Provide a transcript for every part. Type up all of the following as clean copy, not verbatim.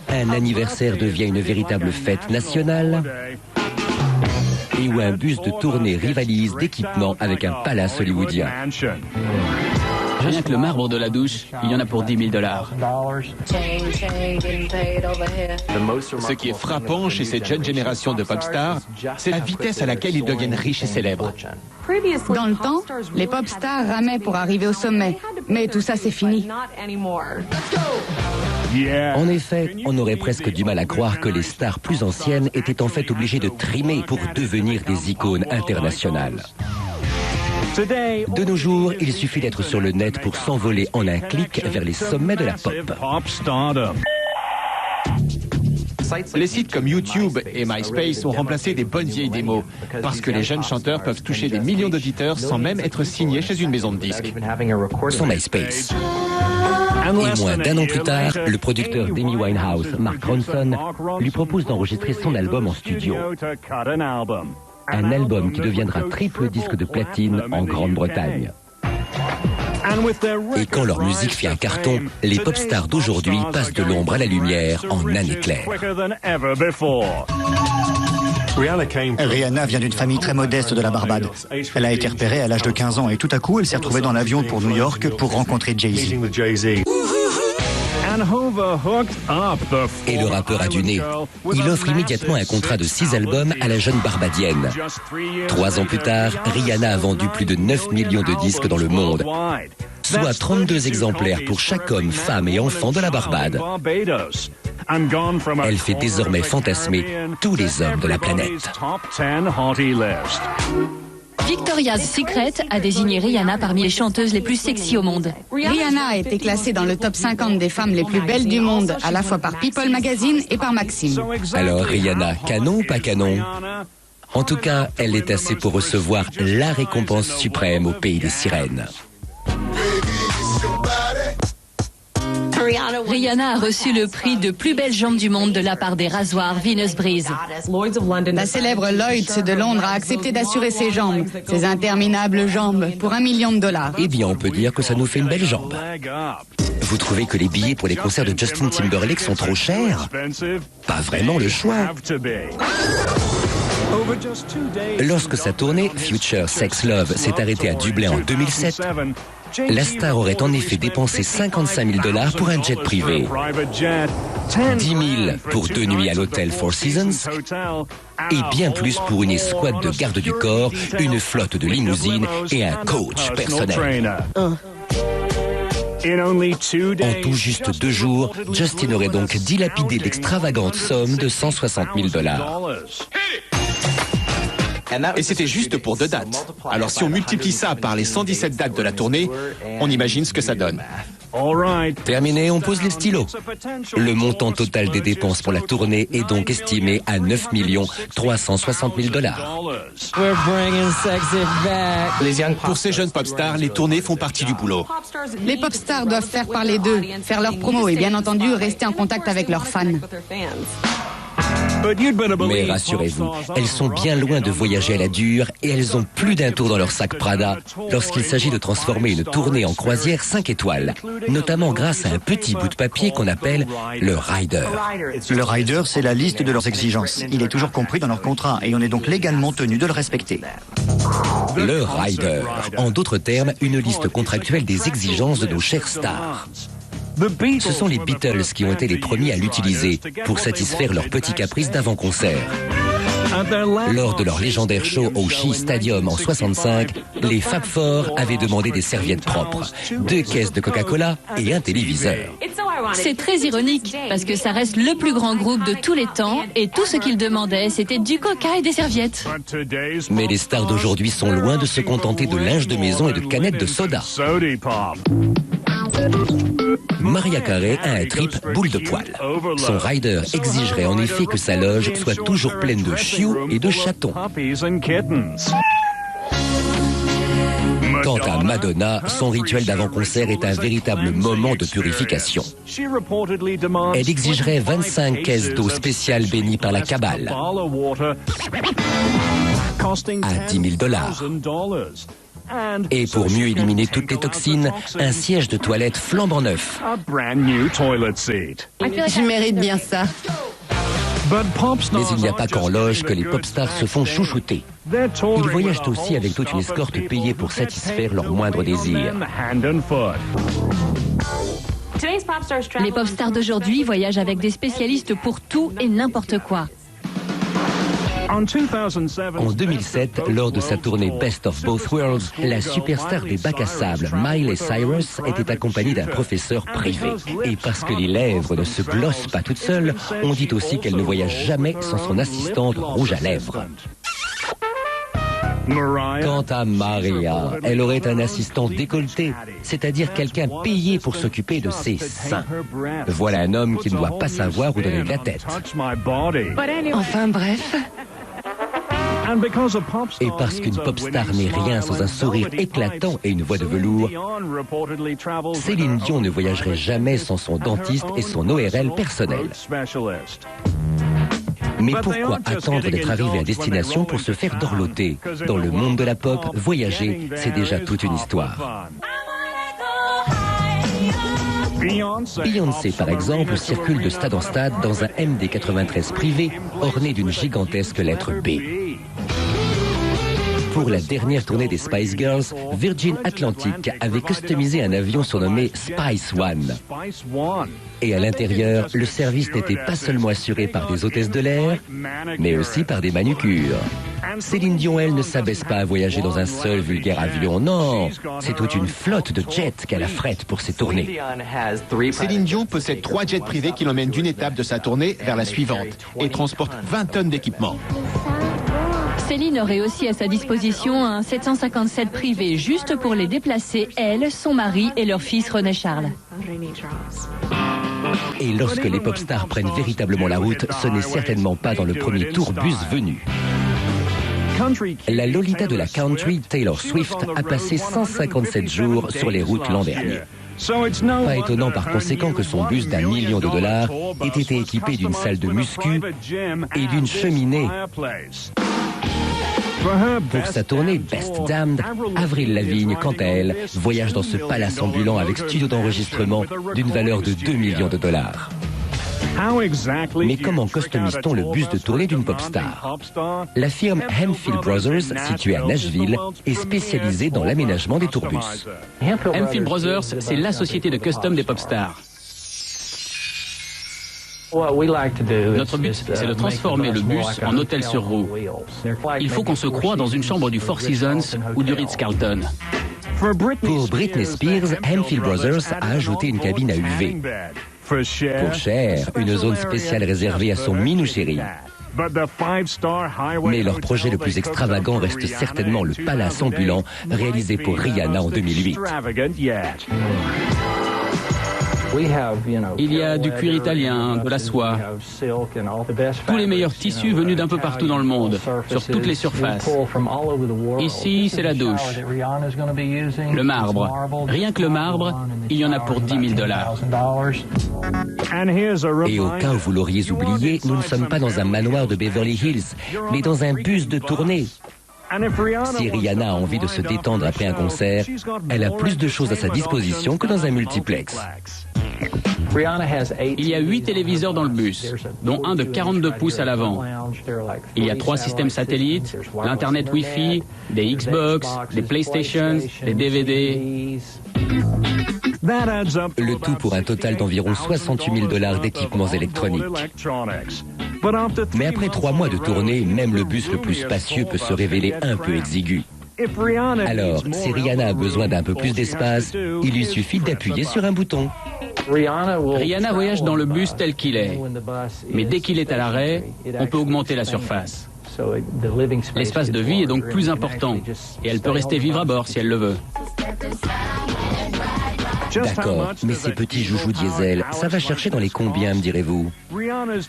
Un anniversaire devient une véritable fête nationale et où un bus de tournée rivalise d'équipement avec un palace hollywoodien. Rien que le marbre de la douche, il y en a pour $10 000. Ce qui est frappant chez cette jeune génération de pop stars, c'est la vitesse à laquelle ils deviennent riches et célèbres. Dans le temps, les pop stars ramaient pour arriver au sommet, mais tout ça c'est fini. En effet, on aurait presque du mal à croire que les stars plus anciennes étaient en fait obligées de trimer pour devenir des icônes internationales. De nos jours, il suffit d'être sur le net pour s'envoler en un clic vers les sommets de la pop. Les sites comme YouTube et MySpace ont remplacé des bonnes vieilles démos, parce que les jeunes chanteurs peuvent toucher des millions d'auditeurs sans même être signés chez une maison de disques. Son MySpace. Et moins d'un an plus tard, le producteur d'Amy Winehouse, Mark Ronson, lui propose d'enregistrer son album en studio. Un album qui deviendra triple disque de platine en Grande-Bretagne. Et quand leur musique fait un carton, les pop stars d'aujourd'hui passent de l'ombre à la lumière en un éclair. Rihanna vient d'une famille très modeste de la Barbade. Elle a été repérée à l'âge de 15 ans et tout à coup, elle s'est retrouvée dans l'avion pour New York pour rencontrer Jay-Z. Et le rappeur a du nez. Il offre immédiatement un contrat de 6 albums à la jeune Barbadienne. 3 ans plus tard, Rihanna a vendu plus de 9 millions de disques dans le monde, soit 32 exemplaires pour chaque homme, femme et enfant de la Barbade. Elle fait désormais fantasmer tous les hommes de la planète. Victoria's Secret a désigné Rihanna parmi les chanteuses les plus sexy au monde. Rihanna a été classée dans le top 50 des femmes les plus belles du monde, à la fois par People Magazine et par Maxim. Alors Rihanna, canon ou pas canon ? En tout cas, elle est assez pour recevoir la récompense suprême au pays des sirènes. Rihanna a reçu le prix de plus belle jambe du monde de la part des rasoirs Venus Breeze. La célèbre Lloyds de Londres a accepté d'assurer ses jambes, ses interminables jambes, pour $1 million. Eh bien, on peut dire que ça nous fait une belle jambe. Vous trouvez que les billets pour les concerts de Justin Timberlake sont trop chers ? Pas vraiment le choix. Lorsque sa tournée Future Sex Love s'est arrêtée à Dublin en 2007, la star aurait en effet dépensé $55 000 pour un jet privé, 10 000 pour 2 nuits à l'hôtel Four Seasons et bien plus pour une escouade de garde du corps, une flotte de limousines et un coach personnel. En tout juste 2 jours, Justin aurait donc dilapidé l'extravagante somme de $160 000. Et c'était juste pour 2 dates. Alors si on multiplie ça par les 117 dates de la tournée, on imagine ce que ça donne. Terminé, on pose les stylos. Le montant total des dépenses pour la tournée est donc estimé à $9 360 000. Pour ces jeunes pop stars, les tournées font partie du boulot. Les pop stars doivent faire parler d'eux, faire leur promo et bien entendu rester en contact avec leurs fans. Mais rassurez-vous, elles sont bien loin de voyager à la dure et elles ont plus d'un tour dans leur sac Prada lorsqu'il s'agit de transformer une tournée en croisière 5 étoiles, notamment grâce à un petit bout de papier qu'on appelle le rider. Le rider, c'est la liste de leurs exigences. Il est toujours compris dans leur contrat et on est donc légalement tenu de le respecter. Le rider, en d'autres termes, une liste contractuelle des exigences de nos chères stars. Ce sont les Beatles qui ont été les premiers à l'utiliser pour satisfaire leurs petits caprices d'avant-concert. Lors de leur légendaire show au Shea Stadium en 65, les Fab Four avaient demandé des serviettes propres, 2 caisses de Coca-Cola et un téléviseur. C'est très ironique, parce que ça reste le plus grand groupe de tous les temps, et tout ce qu'ils demandaient, c'était du coca et des serviettes. Mais les stars d'aujourd'hui sont loin de se contenter de linge de maison et de canettes de soda. Mariah Carey a un trip boule de poil. Son rider exigerait en effet que sa loge soit toujours pleine de chiots et de chatons. Quant à Madonna, son rituel d'avant-concert est un véritable moment de purification. Elle exigerait 25 caisses d'eau spéciale bénies par la Kabbale à $10 000. Et pour mieux éliminer toutes les toxines, un siège de toilette flambant neuf. Je mérite bien ça. Mais il n'y a pas qu'en loge que les pop stars se font chouchouter. Ils voyagent aussi avec toute une escorte payée pour satisfaire leurs moindres désirs. Les pop stars d'aujourd'hui voyagent avec des spécialistes pour tout et n'importe quoi. En 2007, lors de sa tournée Best of Both Worlds, la superstar des bacs à sable, Miley Cyrus, était accompagnée d'un professeur privé. Et parce que les lèvres ne se glossent pas toutes seules, on dit aussi qu'elle ne voyage jamais sans son assistante rouge à lèvres. Quant à Maria, elle aurait un assistant décolleté, c'est-à-dire quelqu'un payé pour s'occuper de ses seins. Voilà un homme qui ne doit pas savoir où donner de la tête. Enfin bref. Et parce qu'une pop star n'est rien sans un sourire éclatant et une voix de velours, Céline Dion ne voyagerait jamais sans son dentiste et son ORL personnel. Mais pourquoi attendre d'être arrivé à destination pour se faire dorloter? Dans le monde de la pop, voyager, c'est déjà toute une histoire. Beyoncé, par exemple, circule de stade en stade dans un MD-93 privé orné d'une gigantesque lettre B. Pour la dernière tournée des Spice Girls, Virgin Atlantic avait customisé un avion surnommé Spice One. Et à l'intérieur, le service n'était pas seulement assuré par des hôtesses de l'air, mais aussi par des manucures. Céline Dion, elle, ne s'abaisse pas à voyager dans un seul vulgaire avion, non. C'est toute une flotte de jets qu'elle affrète pour ses tournées. Céline Dion possède 3 jets privés qui l'emmènent d'une étape de sa tournée vers la suivante et transporte 20 tonnes d'équipement. Céline aurait aussi à sa disposition un 757 privé juste pour les déplacer, elle, son mari et leur fils René Charles. Et lorsque les pop stars prennent véritablement la route, ce n'est certainement pas dans le premier tourbus venu. La Lolita de la country, Taylor Swift, a passé 157 jours sur les routes l'an dernier. Pas étonnant par conséquent que son bus d'1 million de dollars ait été équipé d'une salle de muscu et d'une cheminée. Pour sa tournée Best Damned, Avril Lavigne, quant à elle, voyage dans ce palace ambulant avec studio d'enregistrement d'une valeur de 2 millions de dollars. Mais comment customise-t-on le bus de tournée d'une pop star? La firme Hemphill Brothers, située à Nashville, est spécialisée dans l'aménagement des tourbus. Hemphill Brothers, c'est la société de custom des pop stars. Notre but, c'est de transformer le bus en hôtel sur roue. Il faut qu'on se croie dans une chambre du Four Seasons ou du Ritz-Carlton. Pour Britney Spears, Hemphill Brothers a ajouté une cabine à UV. Pour Cher, une zone spéciale réservée à son minou chéri. Mais leur projet le plus extravagant reste certainement le palace ambulant réalisé pour Rihanna en 2008. Il y a du cuir italien, de la soie, tous les meilleurs tissus venus d'un peu partout dans le monde, sur toutes les surfaces. Ici, c'est la douche. Le marbre. Rien que le marbre, il y en a pour 10 000 dollars. Et au cas où vous l'auriez oublié, nous ne sommes pas dans un manoir de Beverly Hills, mais dans un bus de tournée. Si Rihanna a envie de se détendre après un concert, elle a plus de choses à sa disposition que dans un multiplex. Il y a 8 téléviseurs dans le bus, dont un de 42 pouces à l'avant. Il y a 3 systèmes satellites, l'Internet Wi-Fi, des Xbox, des PlayStation, des DVD. Le tout pour un total d'environ 68 000 dollars d'équipements électroniques. Mais après 3 mois de tournée, même le bus le plus spacieux peut se révéler un peu exigu. Alors, si Rihanna a besoin d'un peu plus d'espace, il lui suffit d'appuyer sur un bouton. Rihanna voyage dans le bus tel qu'il est. Mais dès qu'il est à l'arrêt, on peut augmenter la surface. L'espace de vie est donc plus important. Et elle peut rester vivre à bord si elle le veut. D'accord, mais ces petits joujoux diesel, ça va chercher dans les combien, me direz-vous?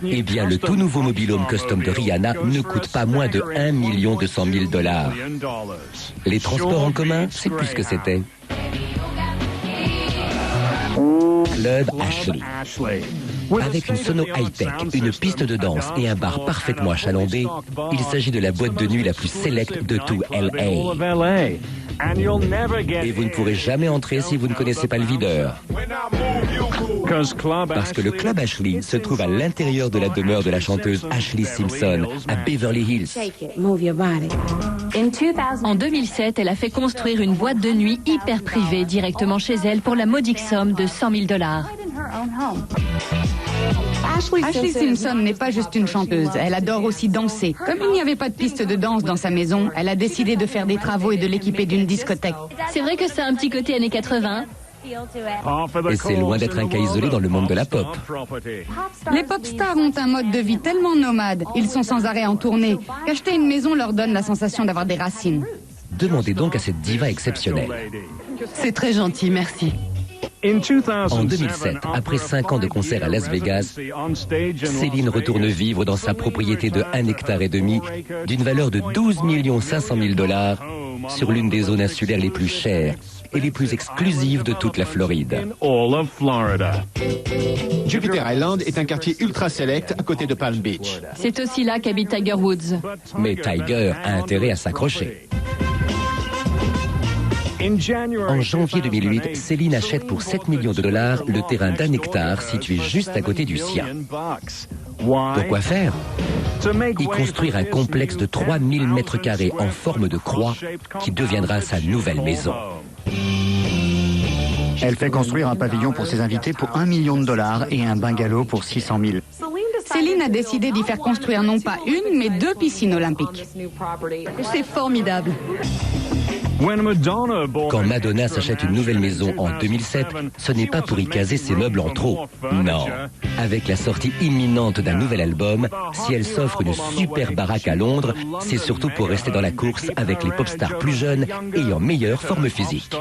Eh bien, le tout nouveau mobil-home custom de Rihanna ne coûte pas moins de 1 200 000 dollars. Les transports en commun, c'est plus que c'était. Club Ashley. Avec une sono high-tech, une piste de danse et un bar parfaitement achalandé, il s'agit de la boîte de nuit la plus sélecte de tout LA. Et vous ne pourrez jamais entrer si vous ne connaissez pas le videur. Parce que le Club Ashley se trouve à l'intérieur de la demeure de la chanteuse Ashlee Simpson, à Beverly Hills. En 2007, elle a fait construire une boîte de nuit hyper privée directement chez elle pour la modique somme de $100 000. Ashlee Simpson n'est pas juste une chanteuse, elle adore aussi danser. Comme il n'y avait pas de piste de danse dans sa maison, elle a décidé de faire des travaux et de l'équiper d'une discothèque. C'est vrai que c'est un petit côté années 80. Et c'est loin d'être un cas isolé dans le monde de la pop. Les pop stars ont un mode de vie tellement nomade, ils sont sans arrêt en tournée, qu'acheter une maison leur donne la sensation d'avoir des racines. Demandez donc à cette diva exceptionnelle. C'est très gentil, merci. En 2007, après 5 ans de concerts à Las Vegas, Céline retourne vivre dans sa propriété de 1,5 hectare d'une valeur de $12 500 000 sur l'une des zones insulaires les plus chères et les plus exclusives de toute la Floride. Jupiter Island est un quartier ultra select à côté de Palm Beach. C'est aussi là qu'habite Tiger Woods. Mais Tiger a intérêt à s'accrocher. En janvier 2008, Céline achète pour $7 millions le terrain d'1 hectare situé juste à côté du sien. Pourquoi faire? Y construire un complexe de 3000 mètres carrés en forme de croix qui deviendra sa nouvelle maison. Elle fait construire un pavillon pour ses invités pour $1 million et un bungalow pour 600 000. Céline a décidé d'y faire construire non pas une, mais 2 piscines olympiques. C'est formidable. Quand Madonna s'achète une nouvelle maison en 2007, ce n'est pas pour y caser ses meubles en trop. Non. Avec la sortie imminente d'un nouvel album, si elle s'offre une super baraque à Londres, c'est surtout pour rester dans la course avec les pop stars plus jeunes et en meilleure forme physique.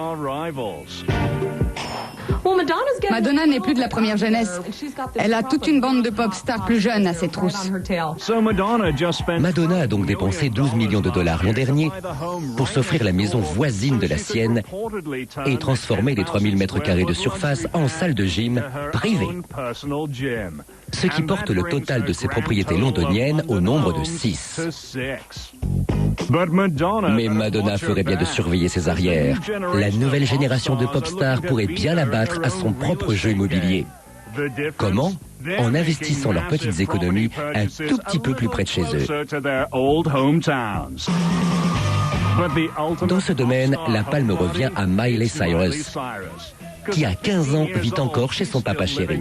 Madonna n'est plus de la première jeunesse. Elle a toute une bande de pop stars plus jeunes à ses trousses. Madonna a donc dépensé $12 millions l'an dernier pour s'offrir la maison voisine de la sienne et transformer les 3000 mètres carrés de surface en salle de gym privée. Ce qui porte le total de ses propriétés londoniennes au nombre de 6. Mais Madonna ferait bien de surveiller ses arrières. La nouvelle génération de pop stars pourrait bien la battre à son propre jeu immobilier. Comment? En investissant leurs petites économies un tout petit peu plus près de chez eux. Dans ce domaine, la palme revient à Miley Cyrus, qui à 15 ans vit encore chez son papa chéri.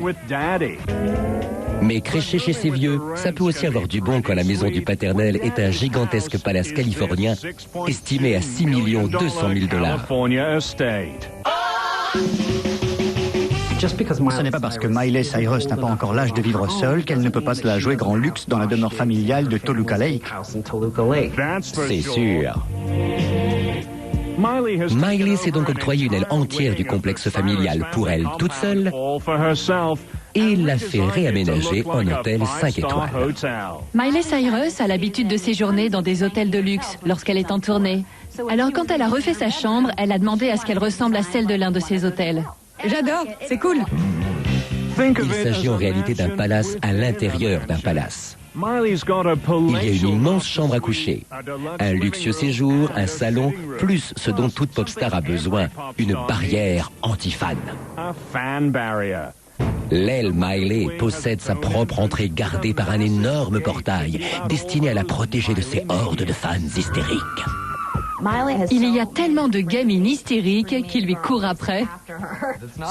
Mais crécher chez ses vieux, ça peut aussi avoir du bon quand la maison du paternel est un gigantesque palace californien estimé à $6 200 000. Ce n'est pas parce que Miley Cyrus n'a pas encore l'âge de vivre seule qu'elle ne peut pas se la jouer grand luxe dans la demeure familiale de Toluca Lake. C'est sûr. Miley s'est donc octroyé une aile entière du complexe familial pour elle toute seule et l'a fait réaménager en hôtel 5 étoiles. Miley Cyrus a l'habitude de séjourner dans des hôtels de luxe lorsqu'elle est en tournée. Alors quand elle a refait sa chambre, elle a demandé à ce qu'elle ressemble à celle de l'un de ses hôtels. J'adore, c'est cool. Il s'agit en réalité d'un palace à l'intérieur d'un palace. Il y a une immense chambre à coucher, un luxueux séjour, un salon, plus ce dont toute pop star a besoin, une barrière anti-fan. L'aile Miley possède sa propre entrée gardée par un énorme portail, destiné à la protéger de ces hordes de fans hystériques. Il y a tellement de gamines hystériques qui lui courent après.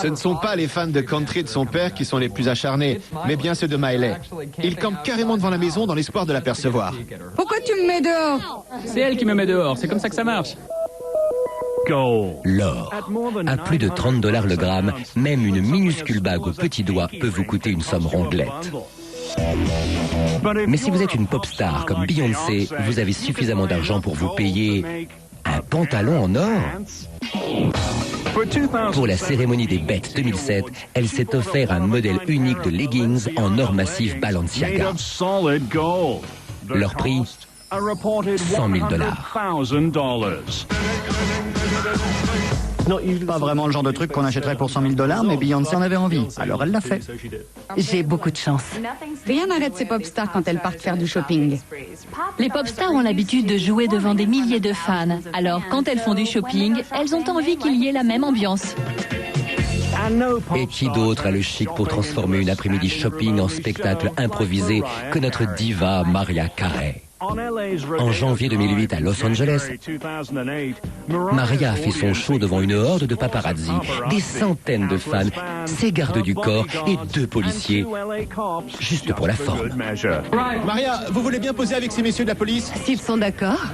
Ce ne sont pas les fans de country de son père qui sont les plus acharnés, mais bien ceux de Miley. Ils campent carrément devant la maison dans l'espoir de l'apercevoir. Pourquoi tu me mets dehors? C'est elle qui me met dehors, c'est comme ça que ça marche. L'or. À plus de $30 le gramme, même une minuscule bague au petit doigt peut vous coûter une somme rondelette. Mais si vous êtes une pop star comme Beyoncé, vous avez suffisamment d'argent pour vous payer un pantalon en or. Pour la cérémonie des Bêtes 2007, elle s'est offert un modèle unique de leggings en or massif Balenciaga. Leur prix, $100 000. Pas vraiment le genre de truc qu'on achèterait pour $100 000, mais Beyoncé en avait envie. Alors elle l'a fait. J'ai beaucoup de chance. Rien n'arrête ces pop stars quand elles partent faire du shopping. Les pop stars ont l'habitude de jouer devant des milliers de fans. Alors, quand elles font du shopping, elles ont envie qu'il y ait la même ambiance. Et qui d'autre a le chic pour transformer une après-midi shopping en spectacle improvisé que notre diva Mariah Carey? En janvier 2008 à Los Angeles, Mariah a fait son show devant une horde de paparazzi, des centaines de fans, ses gardes du corps et 2 policiers, juste pour la forme. Maria, vous voulez bien poser avec ces messieurs de la police? S'ils sont d'accord.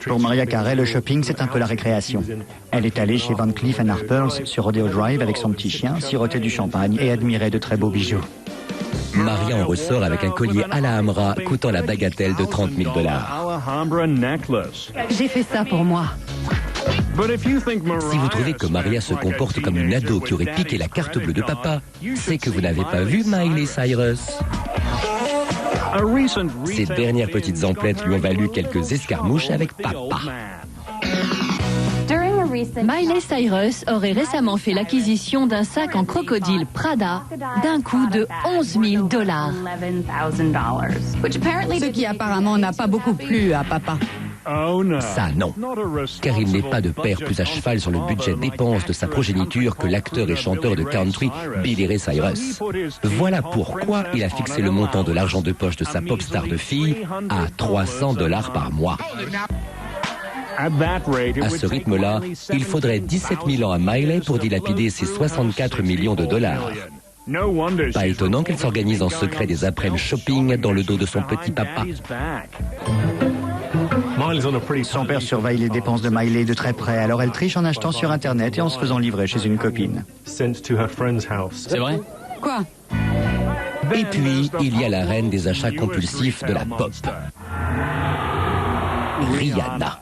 Pour Mariah Carey, le shopping, c'est un peu la récréation. Elle est allée chez Van Cleef & Arpels sur Rodeo Drive avec son petit chien, siroter du champagne et admirer de très beaux bijoux. Maria en ressort avec un collier Alhambra coûtant la bagatelle de $30 000. J'ai fait ça pour moi. Si vous trouvez que Maria se comporte comme une ado qui aurait piqué la carte bleue de papa, c'est que vous n'avez pas vu Miley Cyrus. Ces dernières petites emplettes lui ont valu quelques escarmouches avec papa. Miley Cyrus aurait récemment fait l'acquisition d'un sac en crocodile Prada d'un coût de $11 000. Ce qui apparemment n'a pas beaucoup plu à papa. Ça, non. Car il n'est pas de père plus à cheval sur le budget dépenses de sa progéniture que l'acteur et chanteur de country Billy Ray Cyrus. Voilà pourquoi il a fixé le montant de l'argent de poche de sa pop star de fille à $300 par mois. À ce rythme-là, il faudrait 17 000 ans à Miley pour dilapider ses $64 millions. Pas étonnant qu'elle s'organise en secret des après-midi shopping dans le dos de son petit papa. Son père surveille les dépenses de Miley de très près, alors elle triche en achetant sur Internet et en se faisant livrer chez une copine. C'est vrai? Quoi? Et puis, il y a la reine des achats compulsifs de la pop, Rihanna.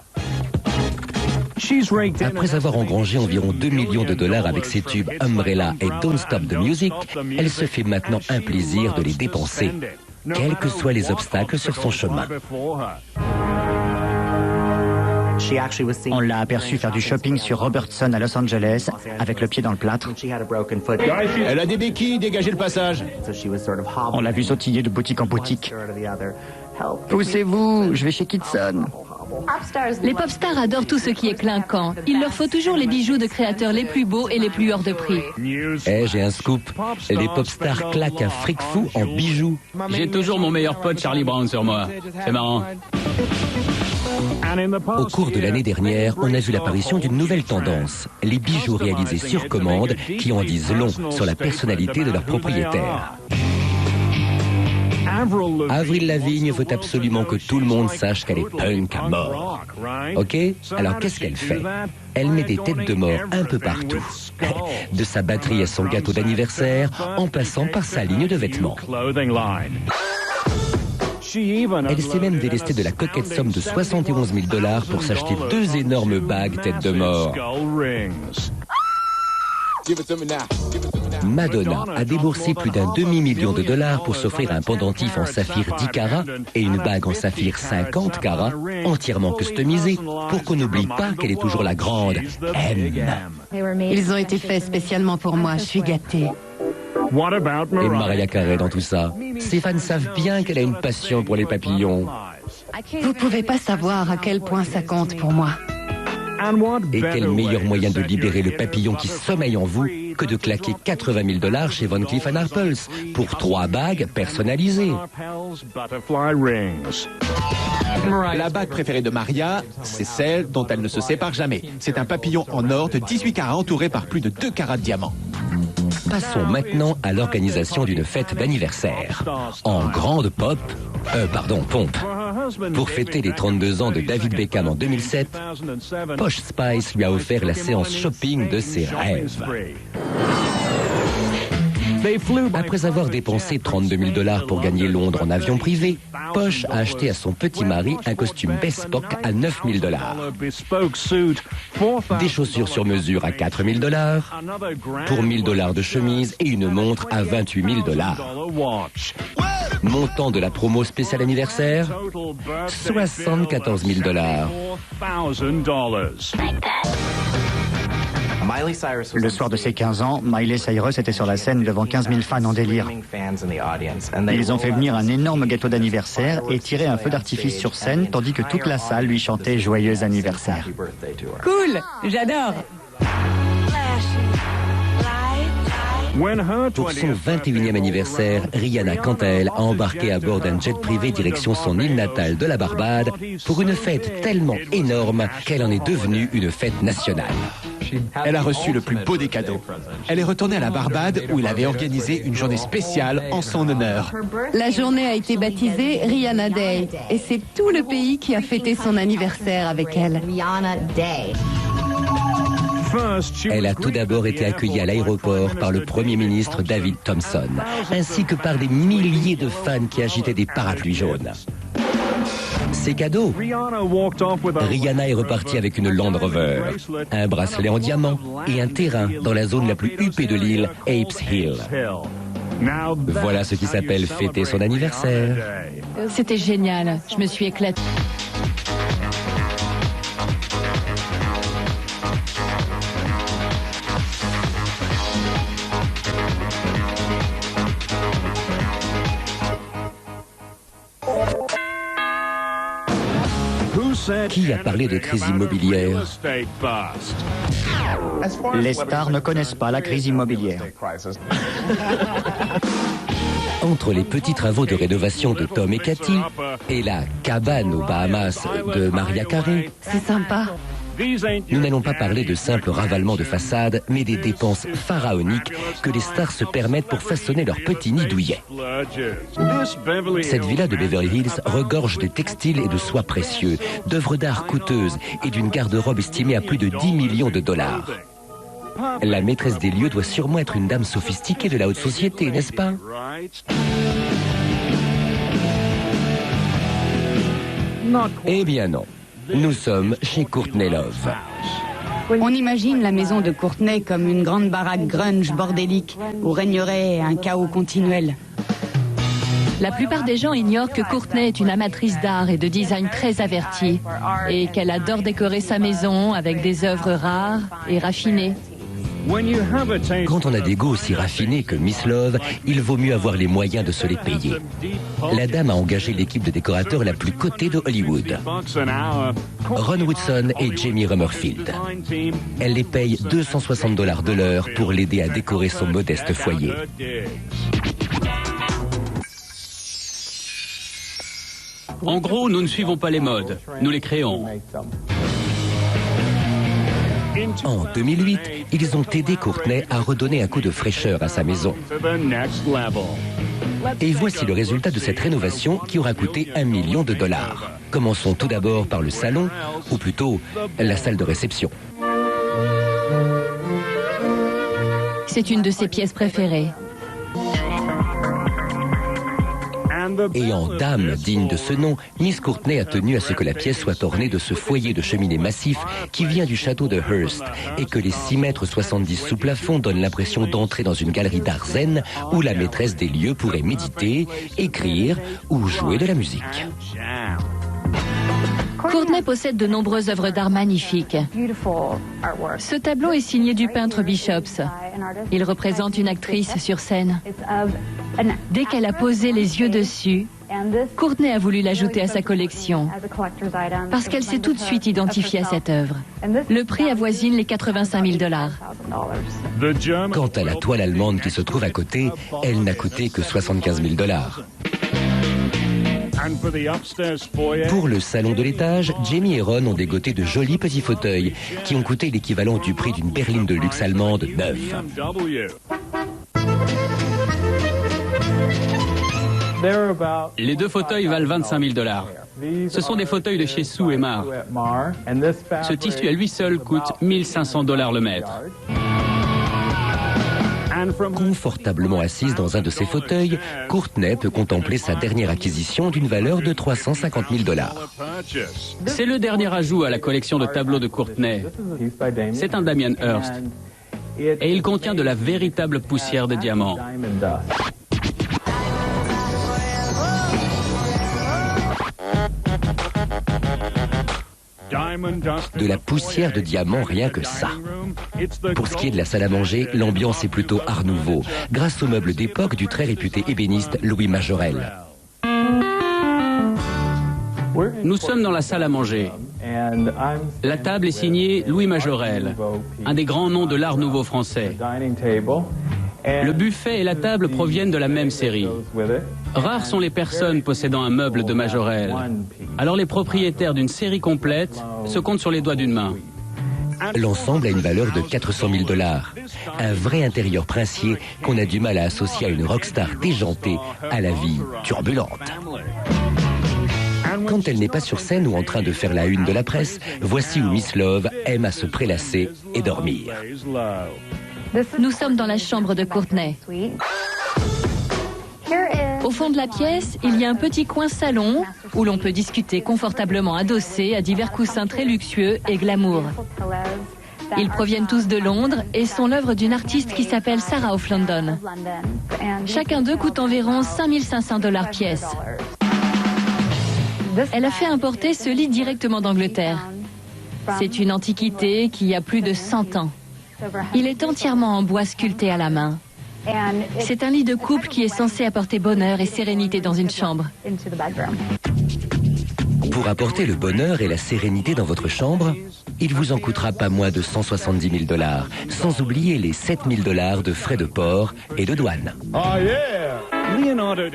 Après avoir engrangé environ $2 millions avec ses tubes Umbrella et Don't Stop the Music, elle se fait maintenant un plaisir de les dépenser, quels que soient les obstacles sur son chemin. On l'a aperçue faire du shopping sur Robertson à Los Angeles, avec le pied dans le plâtre. Elle a des béquilles, dégagez le passage. On l'a vue sautiller de boutique en boutique. Poussez-vous, je vais chez Kitson. Les pop stars adorent tout ce qui est clinquant. Il leur faut toujours les bijoux de créateurs les plus beaux et les plus hors de prix. J'ai un scoop. Les pop stars claquent un fric fou en bijoux. J'ai toujours mon meilleur pote Charlie Brown sur moi. C'est marrant. Au cours de l'année dernière, on a vu l'apparition d'une nouvelle tendance, les bijoux réalisés sur commande qui en disent long sur la personnalité de leur propriétaire. Avril Lavigne veut absolument que tout le monde sache qu'elle est punk à mort. Ok? Alors qu'est-ce qu'elle fait? Elle met des têtes de mort un peu partout. De sa batterie à son gâteau d'anniversaire, en passant par sa ligne de vêtements. Elle s'est même délestée de la coquette somme de $71 000 pour s'acheter 2 énormes bagues têtes de mort. Madonna a déboursé plus d'un $500 000 pour s'offrir un pendentif en saphir 10 carats et une bague en saphir 50 carats, entièrement customisée, pour qu'on n'oublie pas qu'elle est toujours la grande M. Ils ont été faits spécialement pour moi, je suis gâtée. Et Mariah Carey dans tout ça. Ses fans savent bien qu'elle a une passion pour les papillons. Vous pouvez pas savoir à quel point ça compte pour moi. Et quel meilleur moyen de libérer le papillon qui sommeille en vous que de claquer $80 000 chez Van Cleef & Arpels pour 3 bagues personnalisées. La bague préférée de Maria, c'est celle dont elle ne se sépare jamais. C'est un papillon en or de 18 carats entouré par plus de 2 carats de diamants. Passons maintenant à l'organisation d'une fête d'anniversaire. En grande pompe. Pour fêter les 32 ans de David Beckham en 2007, Posh Spice lui a offert la séance shopping de ses rêves. Après avoir dépensé $32 000 pour gagner Londres en avion privé, Posh a acheté à son petit mari un costume bespoke à $9 000, des chaussures sur mesure à $4 000, pour $1 000 de chemise et une montre à $28 000. Montant de la promo spéciale anniversaire, $74 000. Le soir de ses 15 ans, Miley Cyrus était sur la scène devant 15 000 fans en délire. Ils ont fait venir un énorme gâteau d'anniversaire et tiré un feu d'artifice sur scène, tandis que toute la salle lui chantait « Joyeux anniversaire ». Cool, j'adore. Pour son 21e anniversaire, Rihanna, quant à elle, a embarqué à bord d'un jet privé direction son île natale de la Barbade pour une fête tellement énorme qu'elle en est devenue une fête nationale. Elle a reçu le plus beau des cadeaux. Elle est retournée à la Barbade où il avait organisé une journée spéciale en son honneur. La journée a été baptisée Rihanna Day et c'est tout le pays qui a fêté son anniversaire avec elle. Elle a tout d'abord été accueillie à l'aéroport par le Premier ministre David Thompson, ainsi que par des milliers de fans qui agitaient des parapluies jaunes. Ses cadeaux. Rihanna est repartie avec une Land Rover, un bracelet en diamant et un terrain dans la zone la plus huppée de l'île, Apes Hill. Voilà ce qui s'appelle fêter son anniversaire. C'était génial, je me suis éclatée. Qui a parlé de crise immobilière? Les stars ne connaissent pas la crise immobilière. Entre les petits travaux de rénovation de Tom et Cathy et la cabane aux Bahamas de Mariah Carey, C'est sympa. nous n'allons pas parler de simples ravalements de façade, mais des dépenses pharaoniques que les stars se permettent pour façonner leur petit nid douillet. Cette villa de Beverly Hills regorge de textiles et de soies précieux, d'œuvres d'art coûteuses et d'une garde-robe estimée à plus de 10 millions de dollars. La maîtresse des lieux doit sûrement être une dame sophistiquée de la haute société, n'est-ce pas? Eh bien non. Nous sommes chez Courtney Love. On imagine la maison de Courtney comme une grande baraque grunge bordélique où régnerait un chaos continuel. La plupart des gens ignorent que Courtney est une amatrice d'art et de design très avertie et qu'elle adore décorer sa maison avec des œuvres rares et raffinées. Quand on a des goûts aussi raffinés que Miss Love, il vaut mieux avoir les moyens de se les payer. La dame a engagé l'équipe de décorateurs la plus cotée de Hollywood. Ron Woodson et Jamie Rummerfield. Elle les paye $260 de l'heure pour l'aider à décorer son modeste foyer. En gros, nous ne suivons pas les modes, nous les créons. En 2008, ils ont aidé Courtney à redonner un coup de fraîcheur à sa maison. Et voici le résultat de cette rénovation qui aura coûté $1 million. Commençons tout d'abord par le salon, ou plutôt la salle de réception. C'est une de ses pièces préférées. Et en dame digne de ce nom, Miss Courtney a tenu à ce que la pièce soit ornée de ce foyer de cheminée massif qui vient du château de Hearst et que les 6,70 mètres sous plafond donnent l'impression d'entrer dans une galerie d'art zen où la maîtresse des lieux pourrait méditer, écrire ou jouer de la musique. Courtney possède de nombreuses œuvres d'art magnifiques. Ce tableau est signé du peintre Bishops. Il représente une actrice sur scène. Dès qu'elle a posé les yeux dessus, Courtney a voulu l'ajouter à sa collection parce qu'elle s'est tout de suite identifiée à cette œuvre. Le prix avoisine les $85 000. Quant à la toile allemande qui se trouve à côté, elle n'a coûté que $75 000. Pour le salon de l'étage, Jamie et Ron ont dégoté de jolis petits fauteuils qui ont coûté l'équivalent du prix d'une berline de luxe allemande neuve. Les deux fauteuils valent $25 000. Ce sont des fauteuils de chez Sue et Mar. Ce tissu à lui seul coûte $1 500 le mètre. Confortablement assise dans un de ses fauteuils, Courtney peut contempler sa dernière acquisition d'une valeur de $350 000. C'est le dernier ajout à la collection de tableaux de Courtney. C'est un Damien Hirst. Et il contient de la véritable poussière de diamants. De la poussière de diamant, rien que ça. Pour ce qui est de la salle à manger, l'ambiance est plutôt art nouveau, grâce aux meubles d'époque du très réputé ébéniste Louis Majorel. Nous sommes dans la salle à manger. La table est signée Louis Majorel, un des grands noms de l'art nouveau français. Le buffet et la table proviennent de la même série. Rares sont les personnes possédant un meuble de Majorel. Alors les propriétaires d'une série complète se comptent sur les doigts d'une main. L'ensemble a une valeur de 400 000 $. Un vrai intérieur princier qu'on a du mal à associer à une rockstar déjantée à la vie turbulente. Quand elle n'est pas sur scène ou en train de faire la une de la presse, voici où Miss Love aime à se prélasser et dormir. Nous sommes dans la chambre de Courtney. Au fond de la pièce, il y a un petit coin salon où l'on peut discuter confortablement adossé à divers coussins très luxueux et glamour. Ils proviennent tous de Londres et sont l'œuvre d'une artiste qui s'appelle Sarah of London. Chacun d'eux coûte environ 5 500 $ pièce. Elle a fait importer ce lit directement d'Angleterre. C'est une antiquité qui a plus de 100 ans. Il est entièrement en bois sculpté à la main. C'est un lit de couple qui est censé apporter bonheur et sérénité dans une chambre. Pour apporter le bonheur et la sérénité dans votre chambre, il vous en coûtera pas moins de 170 000 $, sans oublier les 7 000 $ de frais de port et de douane.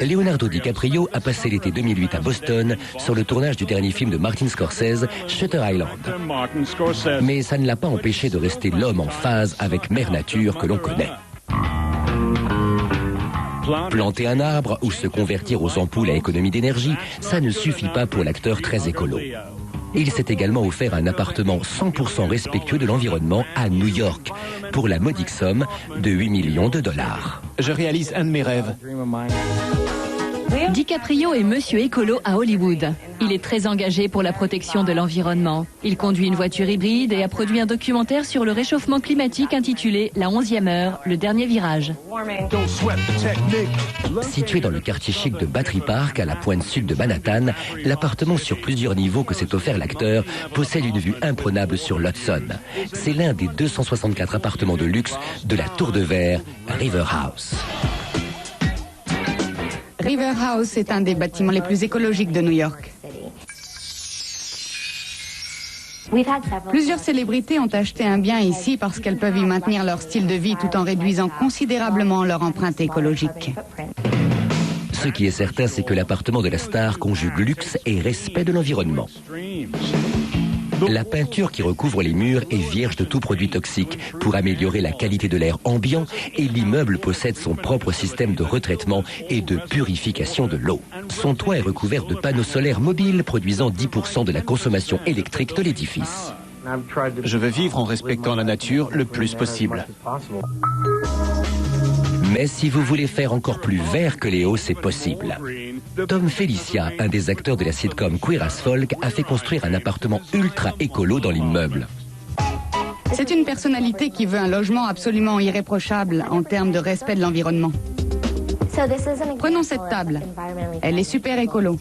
Leonardo DiCaprio a passé l'été 2008 à Boston sur le tournage du dernier film de Martin Scorsese, Shutter Island. Mais ça ne l'a pas empêché de rester l'homme en phase avec Mère Nature que l'on connaît. Planter un arbre ou se convertir aux ampoules à économie d'énergie, ça ne suffit pas pour l'acteur très écolo. Il s'est également offert un appartement 100% respectueux de l'environnement à New York, pour la modique somme de 8 millions de $. Je réalise un de mes rêves. DiCaprio est monsieur écolo à Hollywood. Il est très engagé pour la protection de l'environnement. Il conduit une voiture hybride et a produit un documentaire sur le réchauffement climatique intitulé La 11e heure, le dernier virage. Situé dans le quartier chic de Battery Park, à la pointe sud de Manhattan, l'appartement sur plusieurs niveaux que s'est offert l'acteur possède une vue imprenable sur l'Hudson. C'est l'un des 264 appartements de luxe de la Tour de Verre, River House. River House est un des bâtiments les plus écologiques de New York. Plusieurs célébrités ont acheté un bien ici parce qu'elles peuvent y maintenir leur style de vie tout en réduisant considérablement leur empreinte écologique. Ce qui est certain, c'est que l'appartement de la star conjugue luxe et respect de l'environnement. La peinture qui recouvre les murs est vierge de tout produit toxique pour améliorer la qualité de l'air ambiant et l'immeuble possède son propre système de retraitement et de purification de l'eau. Son toit est recouvert de panneaux solaires mobiles produisant 10% de la consommation électrique de l'édifice. Je veux vivre en respectant la nature le plus possible. Mais si vous voulez faire encore plus vert que Léo, c'est possible. Tom Felicia, un des acteurs de la sitcom Queer as Folk, a fait construire un appartement ultra écolo dans l'immeuble. C'est une personnalité qui veut un logement absolument irréprochable en termes de respect de l'environnement. Prenons cette table. Elle est super écolo.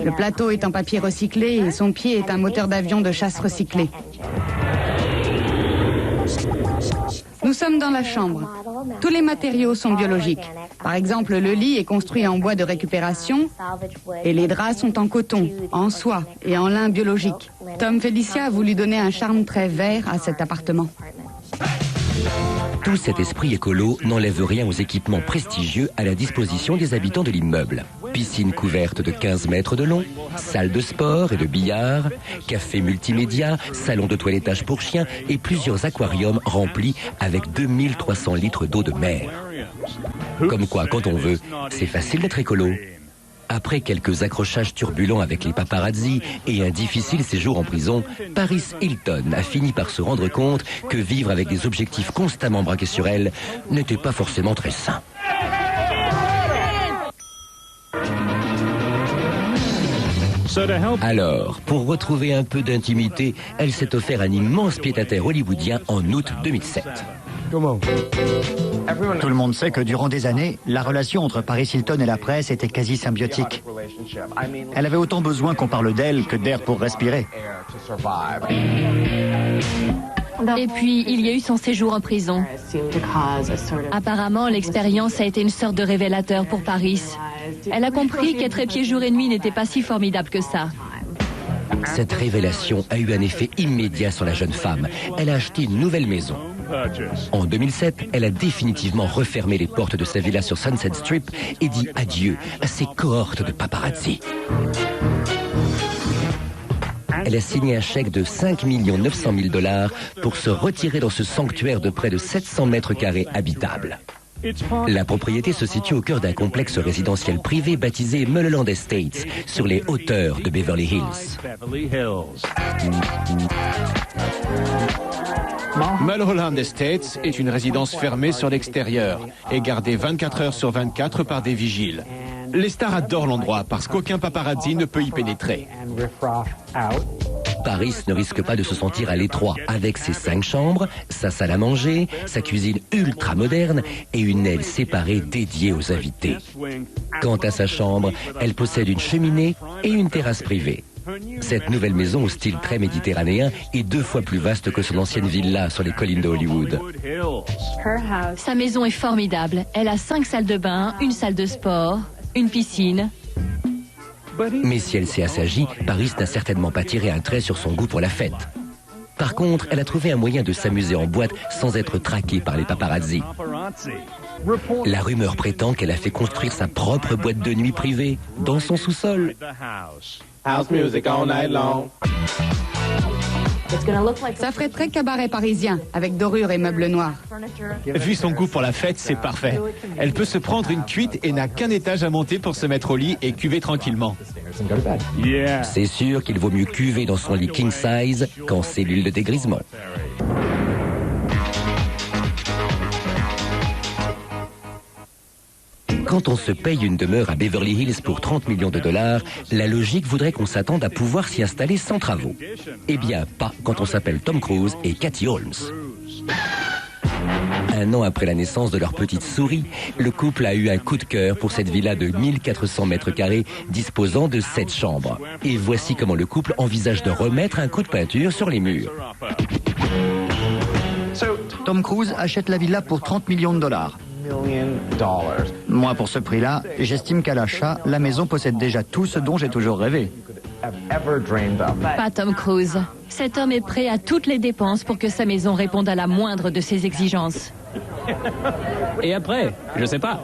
Le plateau est en papier recyclé et son pied est un moteur d'avion de chasse recyclé. Nous sommes dans la chambre. Tous les matériaux sont biologiques. Par exemple, le lit est construit en bois de récupération et les draps sont en coton, en soie et en lin biologique. Tom Felicia a voulu donner un charme très vert à cet appartement. Tout cet esprit écolo n'enlève rien aux équipements prestigieux à la disposition des habitants de l'immeuble. Piscine couverte de 15 mètres de long, salle de sport et de billard, café multimédia, salon de toilettage pour chiens et plusieurs aquariums remplis avec 2300 litres d'eau de mer. Comme quoi, quand on veut, c'est facile d'être écolo. Après quelques accrochages turbulents avec les paparazzi et un difficile séjour en prison, Paris Hilton a fini par se rendre compte que vivre avec des objectifs constamment braqués sur elle n'était pas forcément très sain. Alors, pour retrouver un peu d'intimité, elle s'est offert un immense pied-à-terre hollywoodien en août 2007. Tout le monde sait que durant des années, la relation entre Paris Hilton et la presse était quasi symbiotique. Elle avait autant besoin qu'on parle d'elle que d'air pour respirer. Et puis, il y a eu son séjour en prison. Apparemment, l'expérience a été une sorte de révélateur pour Paris. Elle a compris qu'être épiée jour et nuit n'était pas si formidable que ça. Cette révélation a eu un effet immédiat sur la jeune femme. Elle a acheté une nouvelle maison. En 2007, elle a définitivement refermé les portes de sa villa sur Sunset Strip et dit adieu à ses cohortes de paparazzi. Elle a signé un chèque de 5 900 000 $ pour se retirer dans ce sanctuaire de près de 700 mètres carrés habitable. La propriété se situe au cœur d'un complexe résidentiel privé baptisé Mulholland Estates, sur les hauteurs de Beverly Hills. Mulholland Estates est une résidence fermée sur l'extérieur et gardée 24 heures sur 24 par des vigiles. Les stars adorent l'endroit parce qu'aucun paparazzi ne peut y pénétrer. Paris ne risque pas de se sentir à l'étroit avec ses 5 chambres, sa salle à manger, sa cuisine ultra moderne et une aile séparée dédiée aux invités. Quant à sa chambre, elle possède une cheminée et une terrasse privée. Cette nouvelle maison au style très méditerranéen est 2 fois plus vaste que son ancienne villa sur les collines de Hollywood. Sa maison est formidable. Elle a 5 salles de bain, une salle de sport, une piscine. Mais si elle s'est assagie, Paris n'a certainement pas tiré un trait sur son goût pour la fête. Par contre, elle a trouvé un moyen de s'amuser en boîte sans être traquée par les paparazzi. La rumeur prétend qu'elle a fait construire sa propre boîte de nuit privée dans son sous-sol. House music all night long. Ça ferait très cabaret parisien, avec dorures et meubles noirs. Vu son goût pour la fête, c'est parfait. Elle peut se prendre une cuite et n'a qu'un étage à monter pour se mettre au lit et cuver tranquillement. C'est sûr qu'il vaut mieux cuver dans son lit king size qu'en cellule de dégrisement. Quand on se paye une demeure à Beverly Hills pour 30 millions de $, la logique voudrait qu'on s'attende à pouvoir s'y installer sans travaux. Eh bien, pas quand on s'appelle Tom Cruise et Katie Holmes. Un an après la naissance de leur petite souris, le couple a eu un coup de cœur pour cette villa de 1400 mètres carrés disposant de 7 chambres. Et voici comment le couple envisage de remettre un coup de peinture sur les murs. Tom Cruise achète la villa pour 30 millions de $. Moi, pour ce prix-là, j'estime qu'à l'achat, la maison possède déjà tout ce dont j'ai toujours rêvé. Pas Tom Cruise. Cet homme est prêt à toutes les dépenses pour que sa maison réponde à la moindre de ses exigences. Et après, je sais pas.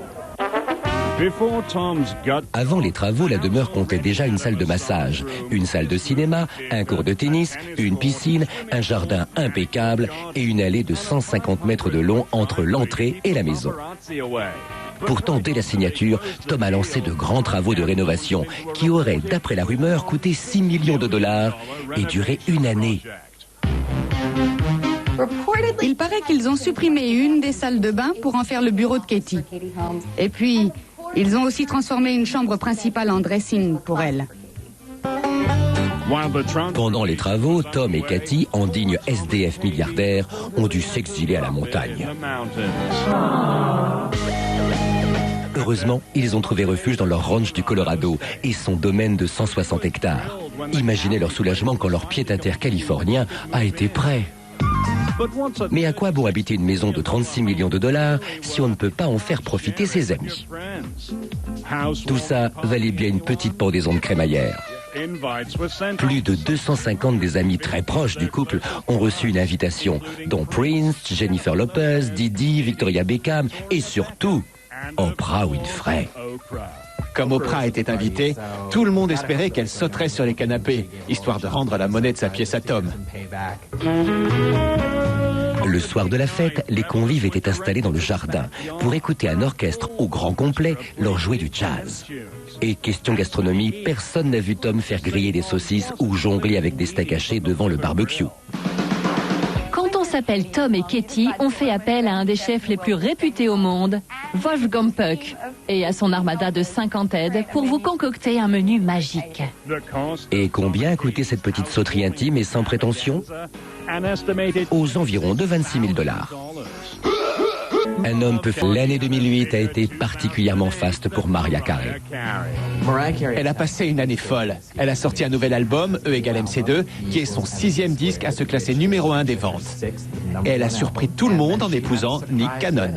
Avant les travaux, la demeure comptait déjà une salle de massage, une salle de cinéma, un court de tennis, une piscine, un jardin impeccable et une allée de 150 mètres de long entre l'entrée et la maison. Pourtant, dès la signature, Tom a lancé de grands travaux de rénovation qui auraient, d'après la rumeur, coûté 6 millions de $ et duré 1 année. Il paraît qu'ils ont supprimé une des salles de bain pour en faire le bureau de Katie. Et puis, ils ont aussi transformé une chambre principale en dressing pour elle. Pendant les travaux, Tom et Katie, en dignes SDF milliardaires, ont dû s'exiler à la montagne. Heureusement, ils ont trouvé refuge dans leur ranch du Colorado et son domaine de 160 hectares. Imaginez leur soulagement quand leur pied-à-terre californien a été prêt. Mais à quoi bon habiter une maison de 36 millions de $ si on ne peut pas en faire profiter ses amis? Tout ça valait bien une petite pendaison de crémaillère. Plus de 250 des amis très proches du couple ont reçu une invitation, dont Prince, Jennifer Lopez, Didi, Victoria Beckham et surtout Oprah Winfrey. Comme Oprah était invitée, tout le monde espérait qu'elle sauterait sur les canapés, histoire de rendre la monnaie de sa pièce à Tom. Le soir de la fête, les convives étaient installés dans le jardin pour écouter un orchestre au grand complet leur jouer du jazz. Et question gastronomie, personne n'a vu Tom faire griller des saucisses ou jongler avec des steaks hachés devant le barbecue. Quand on s'appelle Tom et Katie, on fait appel à un des chefs les plus réputés au monde, Wolfgang Puck, et à son armada de 50 aides pour vous concocter un menu magique. Et combien a coûté cette petite sauterie intime et sans prétention? Aux environs de 26 000 $. Un homme peut faire. L'année 2008 a été particulièrement faste pour Mariah Carey. Elle a passé une année folle. Elle a sorti un nouvel album, E = MC2, qui est son 6e disque à se classer numéro 1 des ventes. Et elle a surpris tout le monde en épousant Nick Cannon.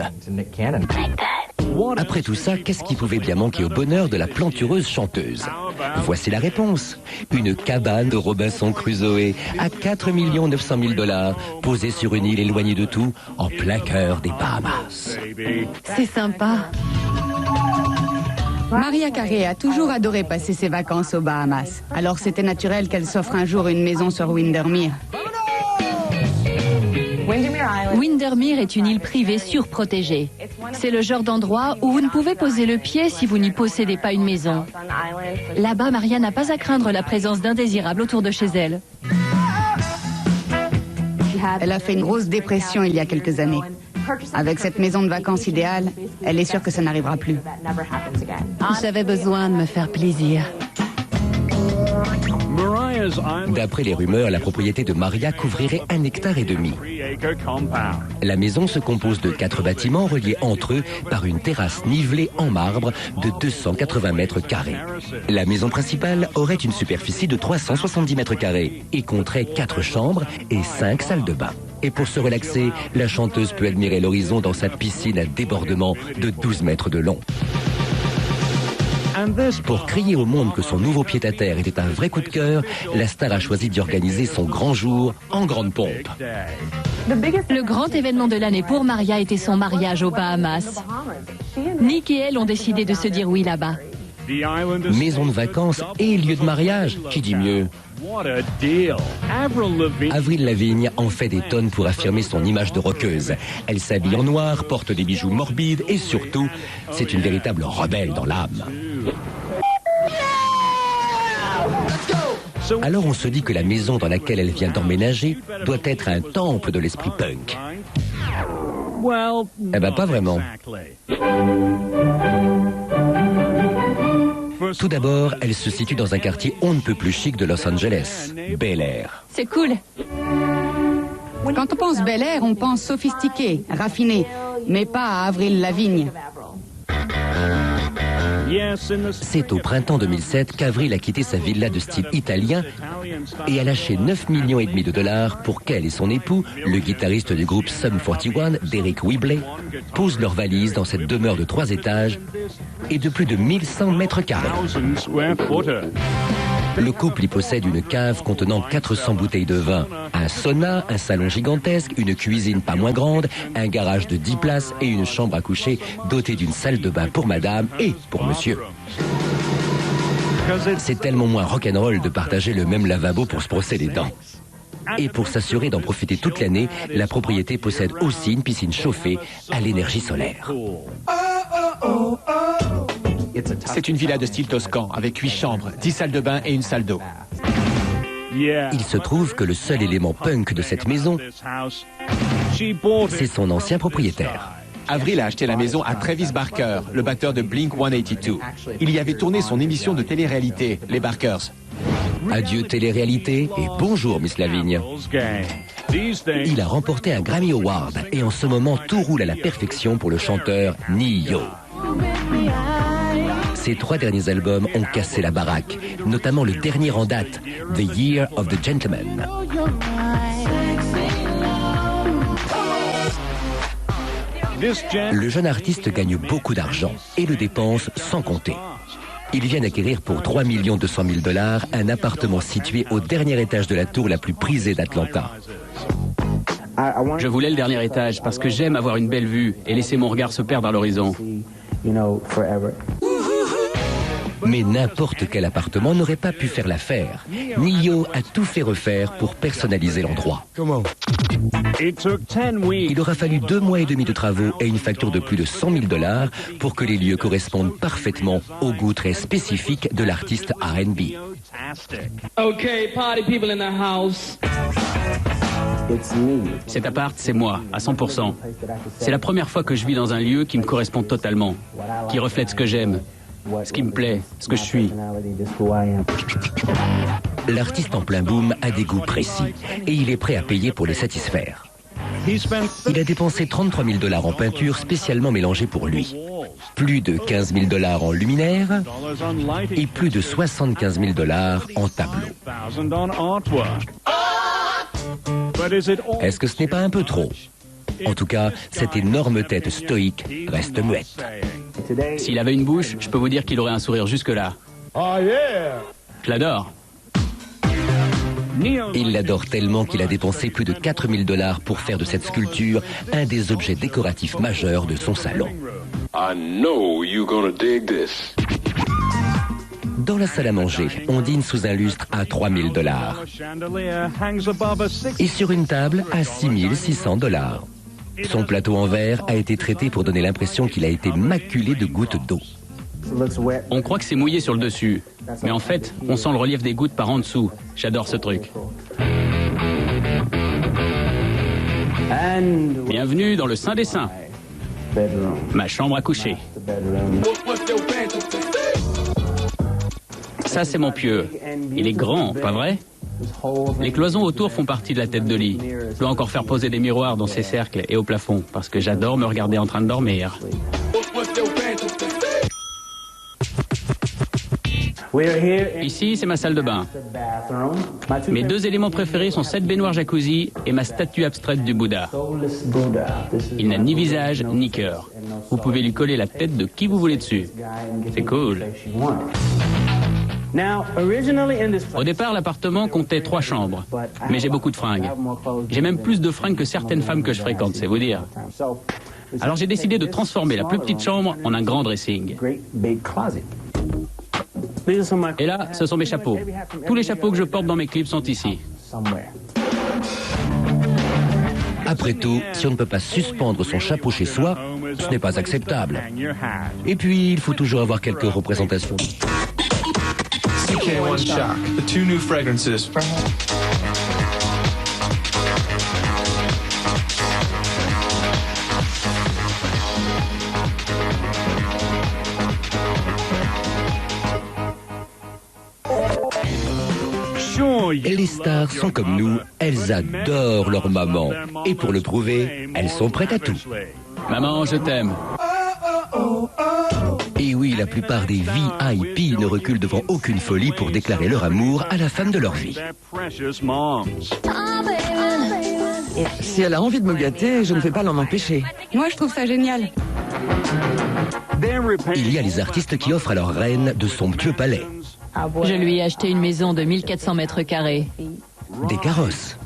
Après tout ça, qu'est-ce qui pouvait bien manquer au bonheur de la plantureuse chanteuse? Voici la réponse. Une cabane de Robinson Crusoe à 4 900 000 $, posée sur une île éloignée de tout, en plein cœur des Bahamas. C'est sympa. Mariah Carey a toujours adoré passer ses vacances aux Bahamas. Alors c'était naturel qu'elle s'offre un jour une maison sur Windermere. Windermere est une île privée surprotégée. C'est le genre d'endroit où vous ne pouvez poser le pied si vous n'y possédez pas une maison. Là-bas, Maria n'a pas à craindre la présence d'indésirables autour de chez elle. Elle a fait une grosse dépression il y a quelques années. Avec cette maison de vacances idéale, elle est sûre que ça n'arrivera plus. J'avais besoin de me faire plaisir. D'après les rumeurs, la propriété de Maria couvrirait 1,5 hectare. La maison se compose de 4 bâtiments reliés entre eux par une terrasse nivelée en marbre de 280 mètres carrés. La maison principale aurait une superficie de 370 mètres carrés et compterait 4 chambres et 5 salles de bain. Et pour se relaxer, la chanteuse peut admirer l'horizon dans sa piscine à débordement de 12 mètres de long. Pour crier au monde que son nouveau pied-à-terre était un vrai coup de cœur, la star a choisi d'y organiser son grand jour en grande pompe. Le grand événement de l'année pour Maria était son mariage aux Bahamas. Nick et elle ont décidé de se dire oui là-bas. Maison de vacances et lieu de mariage, qui dit mieux? Avril Lavigne en fait des tonnes pour affirmer son image de rockeuse. Elle s'habille en noir, porte des bijoux morbides et surtout, c'est une véritable rebelle dans l'âme. Alors on se dit que la maison dans laquelle elle vient d'emménager doit être un temple de l'esprit punk. Eh ben pas vraiment. Tout d'abord, elle se situe dans un quartier on ne peut plus chic de Los Angeles, Bel Air. C'est cool. Quand on pense Bel Air, on pense sophistiqué, raffiné, mais pas à Avril Lavigne. C'est au printemps 2007 qu'Avril a quitté sa villa de style italien et a lâché 9,5 millions de $ pour qu'elle et son époux, le guitariste du groupe Sum 41, Derek Whibley, posent leurs valises dans cette demeure de 3 étages et de plus de 1100 mètres carrés. Le couple y possède une cave contenant 400 bouteilles de vin, un sauna, un salon gigantesque, une cuisine pas moins grande, un garage de 10 places et une chambre à coucher dotée d'une salle de bain pour madame et pour monsieur. C'est tellement moins rock'n'roll de partager le même lavabo pour se brosser les dents. Et pour s'assurer d'en profiter toute l'année, la propriété possède aussi une piscine chauffée à l'énergie solaire. C'est une villa de style toscan, avec 8 chambres, 10 salles de bain et une salle d'eau. Il se trouve que le seul élément punk de cette maison, c'est son ancien propriétaire. Avril a acheté la maison à Travis Barker, le batteur de Blink-182. Il y avait tourné son émission de télé-réalité, les Barkers. Adieu télé-réalité et bonjour Miss Lavigne. Il a remporté un Grammy Award et en ce moment tout roule à la perfection pour le chanteur Ne-Yo. Ses 3 derniers albums ont cassé la baraque, notamment le dernier en date, The Year of the Gentleman. Le jeune artiste gagne beaucoup d'argent et le dépense sans compter. Il vient d'acquérir pour 3 200 000 $ un appartement situé au dernier étage de la tour la plus prisée d'Atlanta. Je voulais le dernier étage parce que j'aime avoir une belle vue et laisser mon regard se perdre à l'horizon. Mais n'importe quel appartement n'aurait pas pu faire l'affaire. Ne-Yo a tout fait refaire pour personnaliser l'endroit. Comment? Il aura fallu 2 mois et demi de travaux et une facture de plus de 100 000 $ pour que les lieux correspondent parfaitement au goût très spécifique de l'artiste R&B. Okay, party people in the house. Cet appart, c'est moi, à 100%. C'est la première fois que je vis dans un lieu qui me correspond totalement, qui reflète ce que j'aime, ce qui me plaît, ce que je suis. L'artiste en plein boom a des goûts précis et il est prêt à payer pour les satisfaire. Il a dépensé 33 000 $ en peinture spécialement mélangée pour lui. Plus de 15 000 $ en luminaire et plus de 75 000 $ en tableau. Est-ce que ce n'est pas un peu trop? En tout cas, cette énorme tête stoïque reste muette. S'il avait une bouche, je peux vous dire qu'il aurait un sourire jusque-là. Je l'adore. Il l'adore tellement qu'il a dépensé plus de 4 000 $ pour faire de cette sculpture un des objets décoratifs majeurs de son salon. Dans la salle à manger, on dîne sous un lustre à 3 000 $ et sur une table à 6 600 $. Son plateau en verre a été traité pour donner l'impression qu'il a été maculé de gouttes d'eau. On croit que c'est mouillé sur le dessus, mais en fait, on sent le relief des gouttes par en dessous. J'adore ce truc. Bienvenue dans le Saint des Saints. Ma chambre à coucher. Ça, c'est mon pieu. Il est grand, pas vrai? Les cloisons autour font partie de la tête de lit. Je dois encore faire poser des miroirs dans ces cercles et au plafond, parce que j'adore me regarder en train de dormir. Ici, c'est ma salle de bain. Mes deux éléments préférés sont cette baignoire jacuzzi et ma statue abstraite du Bouddha. Il n'a ni visage ni cœur. Vous pouvez lui coller la tête de qui vous voulez dessus. C'est cool. Au départ, l'appartement comptait 3 chambres, mais j'ai beaucoup de fringues. J'ai même plus de fringues que certaines femmes que je fréquente, c'est vous dire. Alors j'ai décidé de transformer la plus petite chambre en un grand dressing. Et là, ce sont mes chapeaux. Tous les chapeaux que je porte dans mes clips sont ici. Après tout, si on ne peut pas suspendre son chapeau chez soi, ce n'est pas acceptable. Et puis, il faut toujours avoir quelques représentations. CK1 Shock, the 2 new fragrances. Les stars sont comme nous, elles adorent leur maman. Et pour le prouver, elles sont prêtes à tout. Maman, je t'aime. Et oui, la plupart des VIP ne reculent devant aucune folie pour déclarer leur amour à la femme de leur vie. Si elle a envie de me gâter, je ne vais pas l'en empêcher. Moi, je trouve ça génial. Il y a les artistes qui offrent à leur reine de somptueux palais. Je lui ai acheté une maison de 1400 mètres carrés. Des carrosses.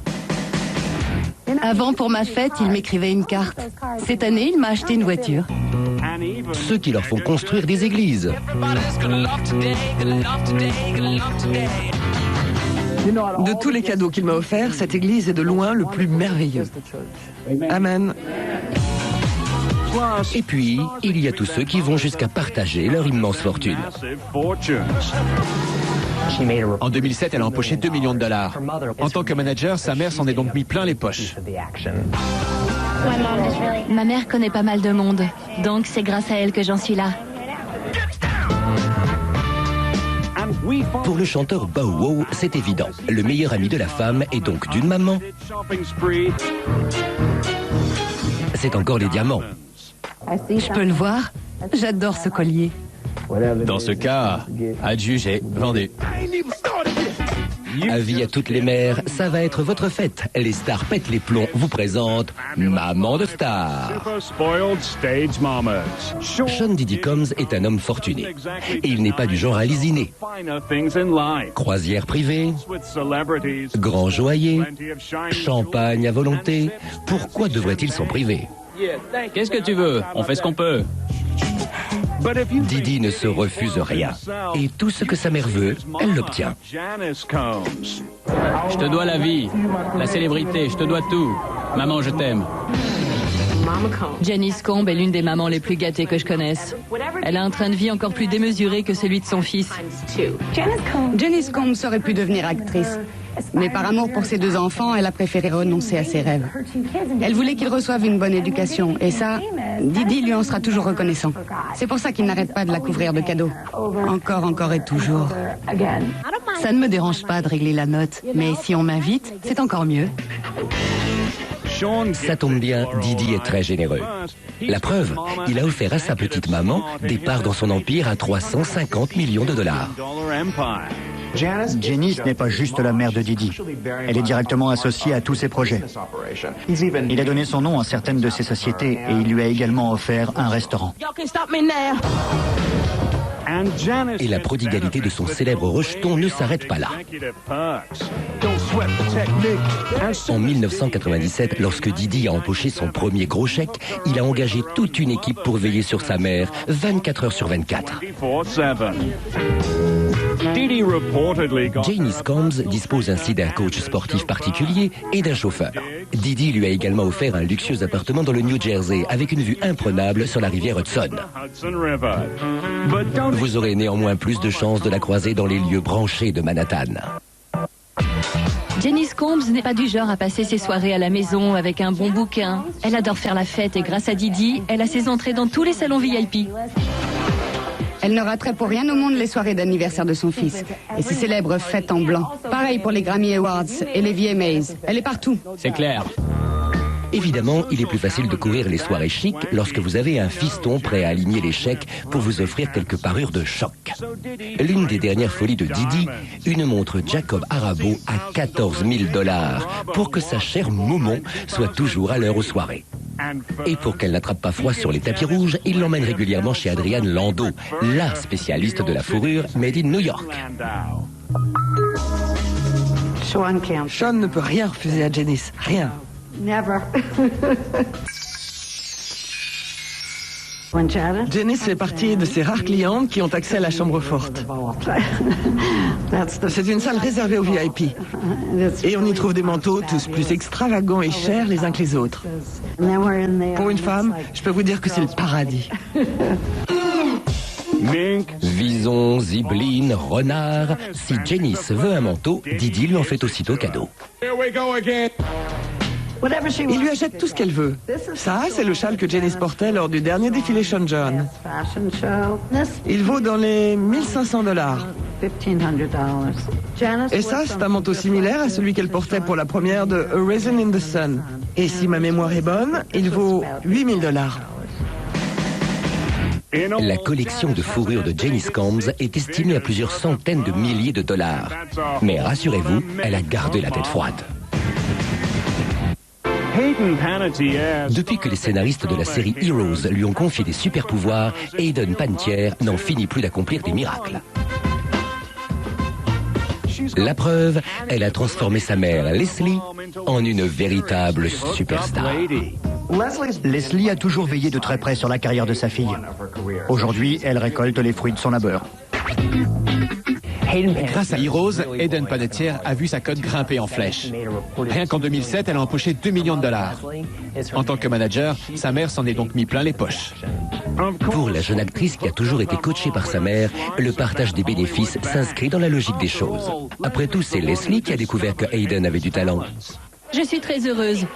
Avant, pour ma fête, il m'écrivait une carte. Cette année, il m'a acheté une voiture. Ceux qui leur font construire des églises. De tous les cadeaux qu'il m'a offerts, cette église est de loin le plus merveilleux. Amen. Et puis, il y a tous ceux qui vont jusqu'à partager leur immense fortune. En 2007, elle a empoché 2 millions $. En tant que manager, sa mère s'en est donc mis plein les poches. Ma mère connaît pas mal de monde, donc c'est grâce à elle que j'en suis là. Pour le chanteur Bow Wow, c'est évident. Le meilleur ami de la femme est donc d'une maman. C'est encore les diamants. Je peux le voir? J'adore ce collier. Dans ce cas, adjugé, vendu. Avis à toutes les mères, ça va être votre fête. Les stars pètent les plombs vous présentent Maman de Star. Sean Diddy Combs est un homme fortuné. Et il n'est pas du genre à lésiner. Croisière privée, grand joaillier, champagne à volonté. Pourquoi devrait-il s'en priver? Qu'est-ce que tu veux? On fait ce qu'on peut. Diddy ne se refuse rien. Et tout ce que sa mère veut, elle l'obtient. Je te dois la vie, la célébrité, je te dois tout. Maman, je t'aime. Janice Combs est l'une des mamans les plus gâtées que je connaisse. Elle a un train de vie encore plus démesuré que celui de son fils. Janice Combs aurait pu devenir actrice. Mais par amour pour ses 2 enfants, elle a préféré renoncer à ses rêves. Elle voulait qu'ils reçoivent une bonne éducation. Et ça, Diddy lui en sera toujours reconnaissant. C'est pour ça qu'il n'arrête pas de la couvrir de cadeaux. Encore et toujours. Ça ne me dérange pas de régler la note, mais si on m'invite, c'est encore mieux. Ça tombe bien, Didi est très généreux. La preuve, il a offert à sa petite maman des parts dans son empire à 350 millions de dollars. Janice n'est pas juste la mère de Didi. Elle est directement associée à tous ses projets. Il a donné son nom à certaines de ses sociétés et il lui a également offert un restaurant. Et la prodigalité de son célèbre rejeton ne s'arrête pas là. En 1997, lorsque Didi a empoché son premier gros chèque, il a engagé toute une équipe pour veiller sur sa mère 24 heures sur 24. Janice Combs dispose ainsi d'un coach sportif particulier et d'un chauffeur. Didi lui a également offert un luxueux appartement dans le New Jersey avec une vue imprenable sur la rivière Hudson. Vous aurez néanmoins plus de chances de la croiser dans les lieux branchés de Manhattan. Janice Combs n'est pas du genre à passer ses soirées à la maison avec un bon bouquin. Elle adore faire la fête et grâce à Didi, elle a ses entrées dans tous les salons VIP. Elle ne raterait pour rien au monde les soirées d'anniversaire de son fils et ses célèbres fêtes en blanc. Pareil pour les Grammy Awards et les VMAs. Elle est partout. C'est clair. Évidemment, il est plus facile de courir les soirées chic lorsque vous avez un fiston prêt à aligner les chèques pour vous offrir quelques parures de choc. L'une des dernières folies de Didi, une montre Jacob Arabo à 14 000 $ pour que sa chère Moumon soit toujours à l'heure aux soirées. Et pour qu'elle n'attrape pas froid sur les tapis rouges, il l'emmène régulièrement chez Adrienne Landau, la spécialiste de la fourrure made in New York. Sean ne peut rien refuser à Janice, rien. Never. Janice fait partie de ces rares clientes qui ont accès à la chambre forte. C'est une salle réservée aux VIP. Et on y trouve des manteaux tous plus extravagants et chers les uns que les autres. Pour une femme, je peux vous dire que c'est le paradis. Visons, zibelines, renards. Si Janice veut un manteau, Didi lui en fait aussitôt cadeau. Il lui achète tout ce qu'elle veut. Ça, c'est le châle que Janice portait lors du dernier défilé Sean John. Il vaut dans les 1500 $. Et ça, c'est un manteau similaire à celui qu'elle portait pour la première de A Raisin in the Sun. Et si ma mémoire est bonne, il vaut 8000 $. La collection de fourrures de Janice Combs est estimée à plusieurs centaines de milliers de dollars. Mais rassurez-vous, elle a gardé la tête froide. Depuis que les scénaristes de la série Heroes lui ont confié des super-pouvoirs, Hayden Panettiere n'en finit plus d'accomplir des miracles. La preuve, elle a transformé sa mère, Leslie, en une véritable superstar. Leslie a toujours veillé de très près sur la carrière de sa fille. Aujourd'hui, elle récolte les fruits de son labeur. Grâce à Heroes, Hayden Panettiere a vu sa cote grimper en flèche. Rien qu'en 2007, elle a empoché 2 millions de $. En tant que manager, sa mère s'en est donc mis plein les poches. Pour la jeune actrice qui a toujours été coachée par sa mère, le partage des bénéfices s'inscrit dans la logique des choses. Après tout, c'est Leslie qui a découvert que Hayden avait du talent. Je suis très heureuse.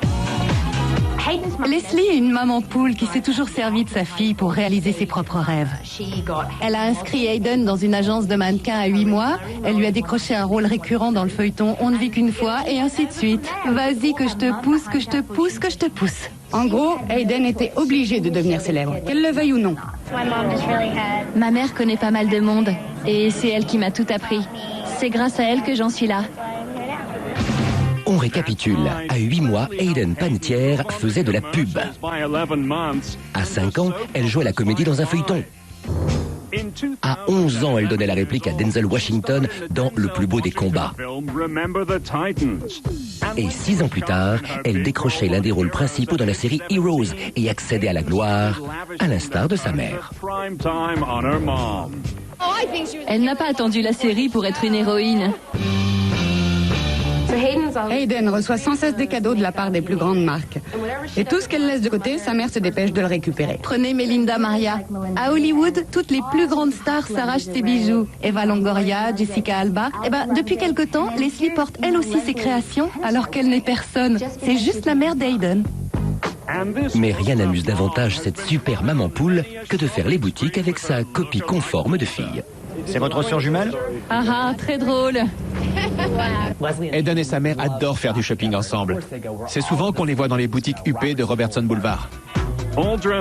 Leslie est une maman poule qui s'est toujours servie de sa fille pour réaliser ses propres rêves. Elle a inscrit Hayden dans une agence de mannequins à 8 mois. Elle lui a décroché un rôle récurrent dans le feuilleton On ne vit qu'une fois et ainsi de suite. Vas-y que je te pousse, que je te pousse, que je te pousse. En gros, Hayden était obligée de devenir célèbre, qu'elle le veuille ou non. Ma mère connaît pas mal de monde et c'est elle qui m'a tout appris. C'est grâce à elle que j'en suis là. On récapitule. À 8 mois, Hayden Panettiere faisait de la pub. À 5 ans, elle jouait la comédie dans un feuilleton. À 11 ans, elle donnait la réplique à Denzel Washington dans Le plus beau des combats. Et 6 ans plus tard, elle décrochait l'un des rôles principaux dans la série Heroes et accédait à la gloire, à l'instar de sa mère. Elle n'a pas attendu la série pour être une héroïne. Hayden reçoit sans cesse des cadeaux de la part des plus grandes marques. Et tout ce qu'elle laisse de côté, sa mère se dépêche de le récupérer. Prenez Melinda Maria. À Hollywood, toutes les plus grandes stars s'arrachent ses bijoux. Eva Longoria, Jessica Alba. Depuis quelque temps, Leslie porte elle aussi ses créations alors qu'elle n'est personne. C'est juste la mère d'Hayden. Mais rien n'amuse davantage cette super maman poule que de faire les boutiques avec sa copie conforme de fille. C'est votre sœur jumelle? Ah, très drôle. Eden et sa mère adorent faire du shopping ensemble. C'est souvent qu'on les voit dans les boutiques huppées de Robertson Boulevard.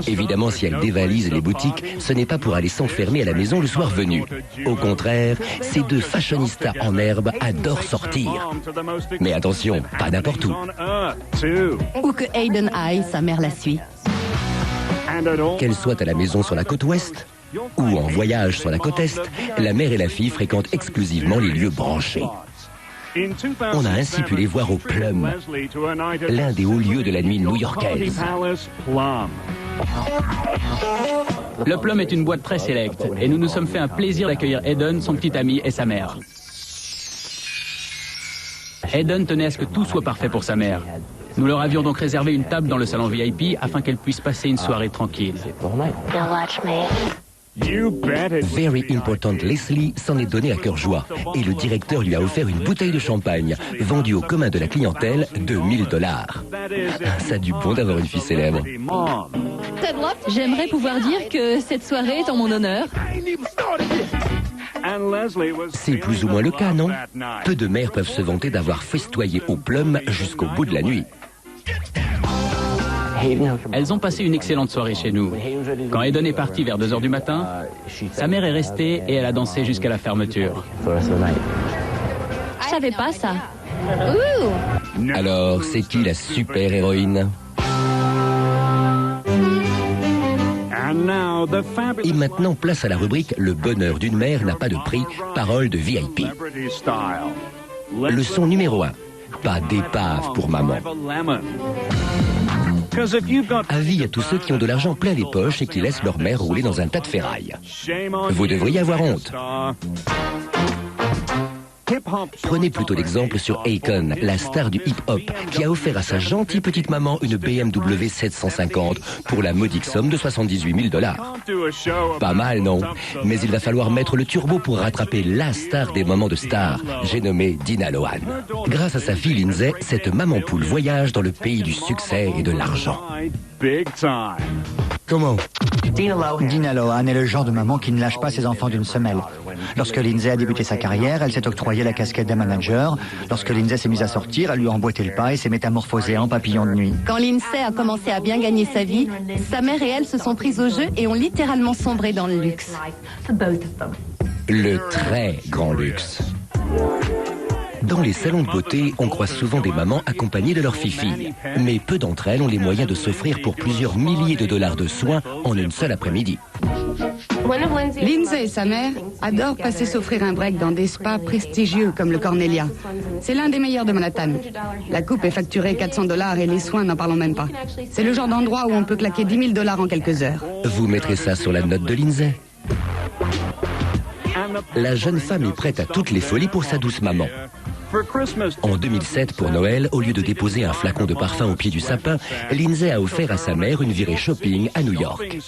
Évidemment, si elle dévalise les boutiques, ce n'est pas pour aller s'enfermer à la maison le soir venu. Au contraire, ces deux fashionistas en herbe adorent sortir. Mais attention, pas n'importe où. Où que Hayden aille, sa mère la suit. Qu'elle soit à la maison sur la côte ouest ou en voyage sur la côte est, la mère et la fille fréquentent exclusivement les lieux branchés. On a ainsi pu les voir au Plum, l'un des hauts lieux de la nuit new-yorkaise. Le Plum est une boîte très sélecte et nous nous sommes fait un plaisir d'accueillir Eden, son petit ami et sa mère. Eden tenait à ce que tout soit parfait pour sa mère. Nous leur avions donc réservé une table dans le salon VIP afin qu'elle puisse passer une soirée tranquille. Very Important Leslie s'en est donné à cœur joie et le directeur lui a offert une bouteille de champagne vendue au commun de la clientèle de $1000. Ça a du bon d'avoir une fille célèbre. J'aimerais pouvoir dire que cette soirée est en mon honneur. C'est plus ou moins le cas, non? Peu de mères peuvent se vanter d'avoir festoyé au Plum jusqu'au bout de la nuit. Elles ont passé une excellente soirée chez nous. Quand Eden est parti vers 2h du matin, sa mère est restée et elle a dansé jusqu'à la fermeture. Je savais pas ça. Alors, c'est qui la super-héroïne? Et maintenant, place à la rubrique « Le bonheur d'une mère n'a pas de prix, parole de VIP ». Leçon numéro 1. Pas d'épave pour maman. Avis à tous ceux qui ont de l'argent plein les poches et qui laissent leur mère rouler dans un tas de ferraille. Vous devriez avoir honte. Prenez plutôt l'exemple sur Akon, la star du hip-hop, qui a offert à sa gentille petite maman une BMW 750 pour la modique somme de $78 000. Pas mal, non? Mais il va falloir mettre le turbo pour rattraper la star des moments de star, j'ai nommé Dina Lohan. Grâce à sa fille Lindsay, cette maman poule voyage dans le pays du succès et de l'argent. Comment? Dina Lohan est le genre de maman qui ne lâche pas ses enfants d'une semelle. Lorsque Lindsay a débuté sa carrière, elle s'est octroyée la casquette d'un manager. Lorsque Lindsay s'est mise à sortir, elle lui a emboîté le pas et s'est métamorphosée en papillon de nuit. Quand Lindsay a commencé à bien gagner sa vie, sa mère et elle se sont prises au jeu et ont littéralement sombré dans le luxe. Le très grand luxe. Dans les salons de beauté, on croise souvent des mamans accompagnées de leurs filles. Mais peu d'entre elles ont les moyens de s'offrir pour plusieurs milliers de dollars de soins en une seule après-midi. Lindsay et sa mère adorent passer s'offrir un break dans des spas prestigieux comme le Cornelia. C'est l'un des meilleurs de Manhattan. La coupe est facturée $400 et les soins, n'en parlons même pas. C'est le genre d'endroit où on peut claquer $10 000 en quelques heures. Vous mettrez ça sur la note de Lindsay. La jeune femme est prête à toutes les folies pour sa douce maman. En 2007, pour Noël, au lieu de déposer un flacon de parfum au pied du sapin, Lindsay a offert à sa mère une virée shopping à New York.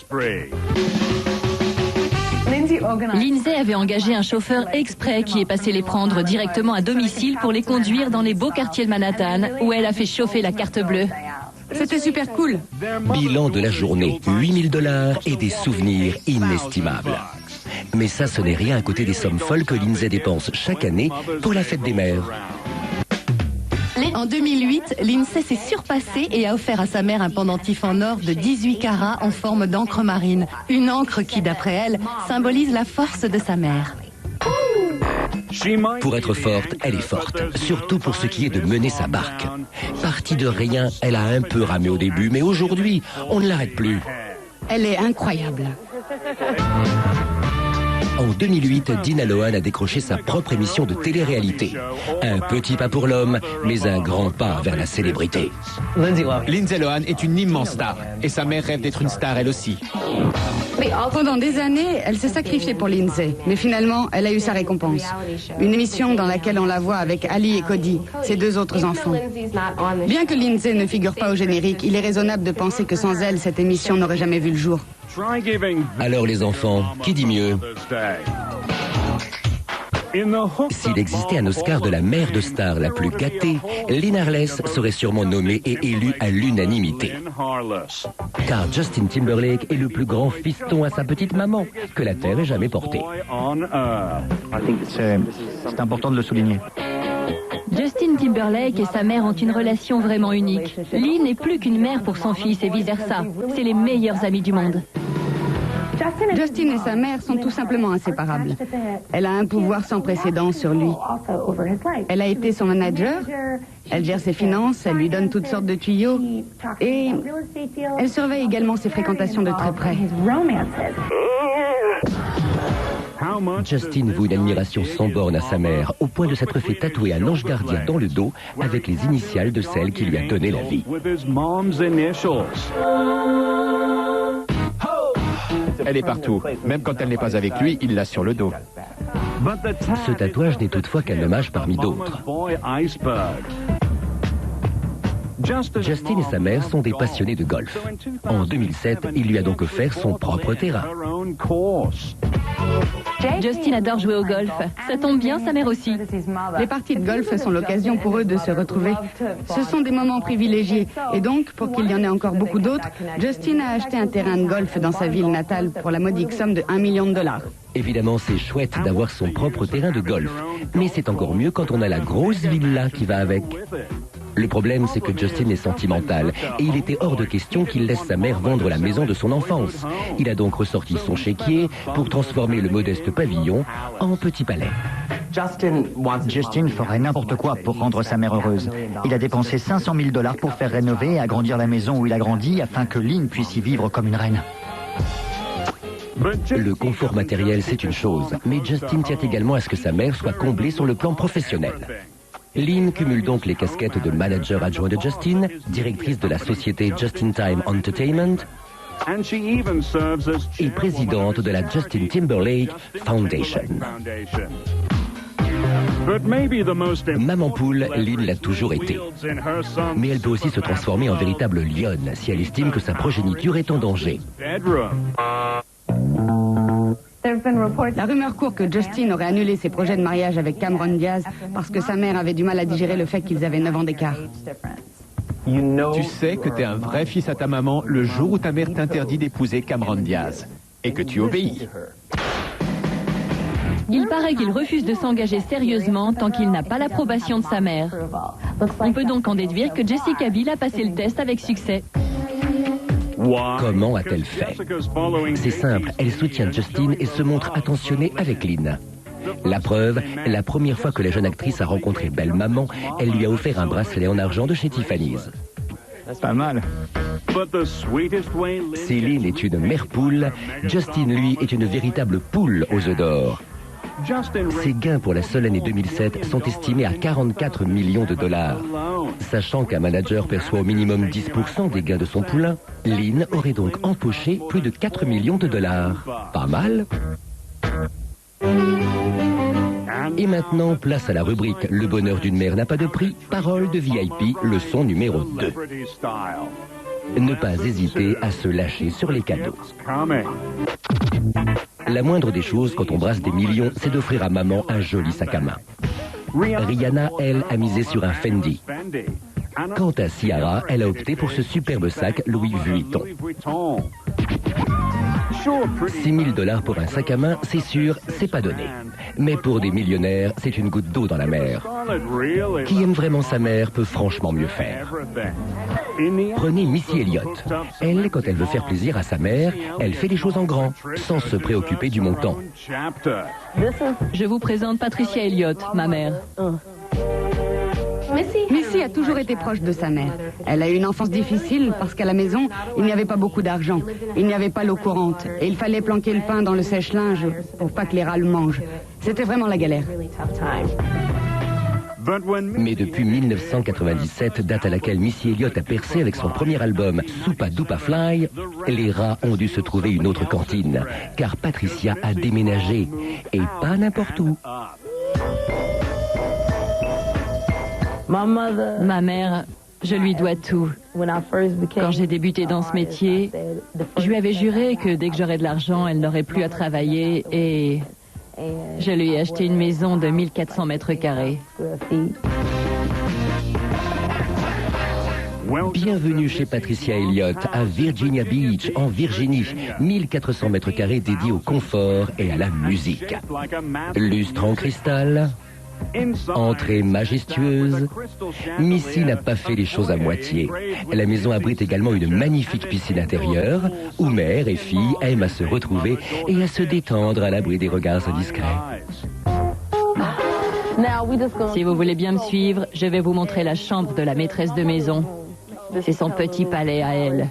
Lindsay avait engagé un chauffeur exprès qui est passé les prendre directement à domicile pour les conduire dans les beaux quartiers de Manhattan où elle a fait chauffer la carte bleue. C'était super cool. Bilan de la journée, $8 000 et des souvenirs inestimables. Mais ça, ce n'est rien à côté des sommes folles que Lindsay dépense chaque année pour la fête des mères. En 2008, Lindsay s'est surpassée et a offert à sa mère un pendentif en or de 18 carats en forme d'encre marine. Une encre qui, d'après elle, symbolise la force de sa mère. Pour être forte, elle est forte, surtout pour ce qui est de mener sa barque. Partie de rien, elle a un peu ramé au début, mais aujourd'hui, on ne l'arrête plus. Elle est incroyable. En 2008, Dina Lohan a décroché sa propre émission de télé-réalité. Un petit pas pour l'homme, mais un grand pas vers la célébrité. Lindsay Lohan est une immense star et sa mère rêve d'être une star elle aussi. Pendant des années, elle s'est sacrifiée pour Lindsay, mais finalement, elle a eu sa récompense. Une émission dans laquelle on la voit avec Ali et Cody, ses deux autres enfants. Bien que Lindsay ne figure pas au générique, il est raisonnable de penser que sans elle, cette émission n'aurait jamais vu le jour. Alors les enfants, qui dit mieux? S'il existait un Oscar de la mère de stars la plus gâtée, Lynn Harless serait sûrement nommée et élue à l'unanimité. Car Justin Timberlake est le plus grand fiston à sa petite maman que la Terre ait jamais porté. C'est important de le souligner. Justin Timberlake et sa mère ont une relation vraiment unique. Lynn n'est plus qu'une mère pour son fils et vice-versa. C'est les meilleurs amis du monde. Justin et sa mère sont tout simplement inséparables. Elle a un pouvoir sans précédent sur lui. Elle a été son manager, elle gère ses finances, elle lui donne toutes sortes de tuyaux et elle surveille également ses fréquentations de très près. Justin voue une admiration sans borne à sa mère, au point de s'être fait tatouer un ange gardien dans le dos avec les initiales de celle qui lui a donné la vie. Elle est partout. Même quand elle n'est pas avec lui, il l'a sur le dos. Ce tatouage n'est toutefois qu'un hommage parmi d'autres. Justin et sa mère sont des passionnés de golf. En 2007, il lui a donc offert son propre terrain. Justin adore jouer au golf. Ça tombe bien, sa mère aussi. Les parties de golf sont l'occasion pour eux de se retrouver. Ce sont des moments privilégiés. Et donc, pour qu'il y en ait encore beaucoup d'autres, Justin a acheté un terrain de golf dans sa ville natale pour la modique somme de $1 million. Évidemment, c'est chouette d'avoir son propre terrain de golf. Mais c'est encore mieux quand on a la grosse villa qui va avec. Le problème, c'est que Justin est sentimental et il était hors de question qu'il laisse sa mère vendre la maison de son enfance. Il a donc ressorti son chéquier pour transformer le modeste pavillon en petit palais. Justin ferait n'importe quoi pour rendre sa mère heureuse. Il a dépensé $500 000 pour faire rénover et agrandir la maison où il a grandi afin que Lynn puisse y vivre comme une reine. Le confort matériel, c'est une chose, mais Justin tient également à ce que sa mère soit comblée sur le plan professionnel. Lynn cumule donc les casquettes de manager adjoint de Justin, directrice de la société Justin Time Entertainment et présidente de la Justin Timberlake Foundation. Maman poule, Lynn l'a toujours été. Mais elle peut aussi se transformer en véritable lionne si elle estime que sa progéniture est en danger. La rumeur court que Justin aurait annulé ses projets de mariage avec Cameron Diaz parce que sa mère avait du mal à digérer le fait qu'ils avaient 9 ans d'écart. Tu sais que t'es un vrai fils à ta maman le jour où ta mère t'interdit d'épouser Cameron Diaz. Et que tu obéis. Il paraît qu'il refuse de s'engager sérieusement tant qu'il n'a pas l'approbation de sa mère. On peut donc en déduire que Jessica Biel a passé le test avec succès. Comment a-t-elle fait? C'est simple, elle soutient Justin et se montre attentionnée avec Lynn. La preuve, la première fois que la jeune actrice a rencontré Belle Maman, elle lui a offert un bracelet en argent de chez Tiffany's. Pas mal. Si Lynn est une mère poule, Justin, lui, est une véritable poule aux œufs d'or. Ses gains pour la seule année 2007 sont estimés à $44 millions. Sachant qu'un manager perçoit au minimum 10% des gains de son poulain, Lynn aurait donc empoché plus de $4 millions. Pas mal. Et maintenant, place à la rubrique « Le bonheur d'une mère n'a pas de prix », parole de VIP, leçon numéro 2. Ne pas hésiter à se lâcher sur les cadeaux. La moindre des choses quand on brasse des millions, c'est d'offrir à maman un joli sac à main. Rihanna, elle, a misé sur un Fendi. Quant à Ciara, elle a opté pour ce superbe sac Louis Vuitton. $6 000 pour un sac à main, c'est sûr, c'est pas donné. Mais pour des millionnaires, c'est une goutte d'eau dans la mer. Qui aime vraiment sa mère peut franchement mieux faire. Prenez Missy Elliott. Elle, quand elle veut faire plaisir à sa mère, elle fait les choses en grand, sans se préoccuper du montant. Je vous présente Patricia Elliott, ma mère. Missy a toujours été proche de sa mère. Elle a eu une enfance difficile parce qu'à la maison, il n'y avait pas beaucoup d'argent. Il n'y avait pas l'eau courante. Et il fallait planquer le pain dans le sèche-linge pour pas que les rats le mangent. C'était vraiment la galère. Mais depuis 1997, date à laquelle Missy Elliott a percé avec son premier album Soupa Dupa Fly, les rats ont dû se trouver une autre cantine, car Patricia a déménagé, et pas n'importe où. Ma mère, je lui dois tout. Quand j'ai débuté dans ce métier, je lui avais juré que dès que j'aurais de l'argent, elle n'aurait plus à travailler et Je lui ai acheté une maison de 1400 mètres carrés. Bienvenue chez Patricia Elliott à Virginia Beach, en Virginie. 1400 mètres carrés dédiés au confort et à la musique. Lustre en cristal, entrée majestueuse. Missy n'a pas fait les choses à moitié. La maison abrite également une magnifique piscine intérieure où mère et fille aiment à se retrouver et à se détendre à l'abri des regards indiscrets. Si vous voulez bien me suivre, je vais vous montrer la chambre de la maîtresse de maison. C'est son petit palais à elle.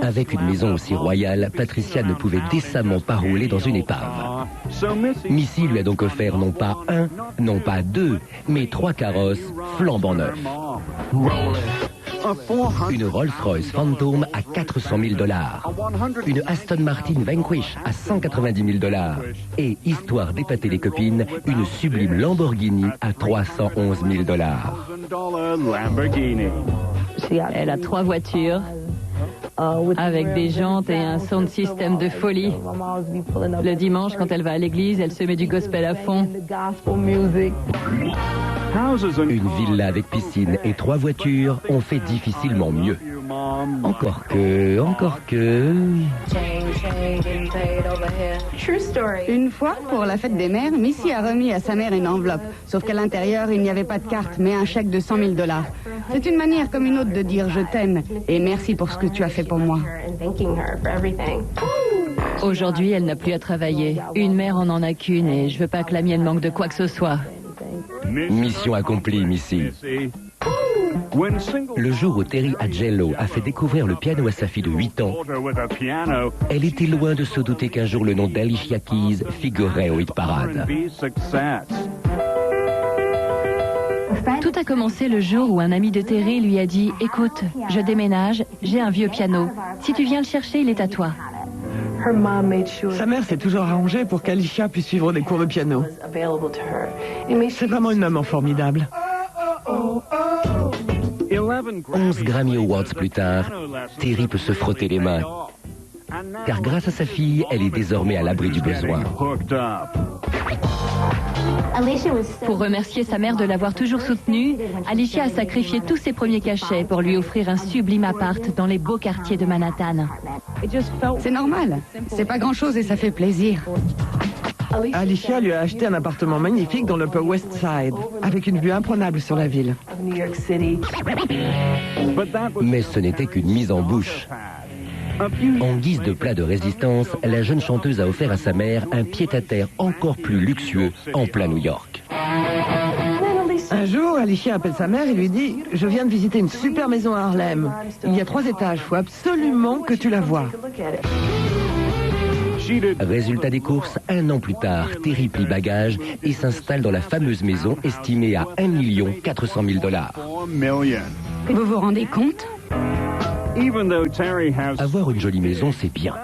Avec une maison aussi royale, Patricia ne pouvait décemment pas rouler dans une épave. Missy lui a donc offert non pas un, non pas deux, mais 3 carrosses flambant neufs. Une Rolls-Royce Phantom à 400 000 $, une Aston Martin Vanquish à 190 000 $, et, histoire d'épater les copines, une sublime Lamborghini à 311 000 $. Elle a 3 voitures, avec des jantes et un sound system de folie. Le dimanche, quand elle va à l'église, elle se met du gospel à fond. Une villa avec piscine et 3 voitures, on fait difficilement mieux. Encore que... Une fois, pour la fête des mères, Missy a remis à sa mère une enveloppe. Sauf qu'à l'intérieur, il n'y avait pas de carte, mais un chèque de 100 000 $. C'est une manière comme une autre de dire je t'aime et merci pour ce que tu as fait pour moi. Aujourd'hui, elle n'a plus à travailler. Une mère en a qu'une et je veux pas que la mienne manque de quoi que ce soit. Mission accomplie, Missy. Le jour où Terry Agello a fait découvrir le piano à sa fille de 8 ans, elle était loin de se douter qu'un jour le nom d'Alicia Keys figurerait au hit parade. Tout a commencé le jour où un ami de Terry lui a dit « Écoute, je déménage, j'ai un vieux piano. Si tu viens le chercher, il est à toi. » Sa mère s'est toujours arrangée pour qu'Alicia puisse suivre des cours de piano. C'est vraiment une maman formidable. 11 Grammy Awards plus tard, Terry peut se frotter les mains. Car grâce à sa fille, elle est désormais à l'abri du besoin. Pour remercier sa mère de l'avoir toujours soutenue, Alicia a sacrifié tous ses premiers cachets pour lui offrir un sublime appart dans les beaux quartiers de Manhattan. C'est normal. C'est pas grand-chose et ça fait plaisir. Alicia lui a acheté un appartement magnifique dans l'Upper West Side, avec une vue imprenable sur la ville. Mais ce n'était qu'une mise en bouche. En guise de plat de résistance, la jeune chanteuse a offert à sa mère un pied-à-terre encore plus luxueux en plein New York. Un jour, Alicia appelle sa mère et lui dit « Je viens de visiter une super maison à Harlem. Il y a 3 étages, faut absolument que tu la vois. » Résultat des courses, 1 an plus tard, Terry plie bagage et s'installe dans la fameuse maison estimée à 1 400 000 $. Vous vous rendez compte ? Avoir une jolie maison, c'est bien.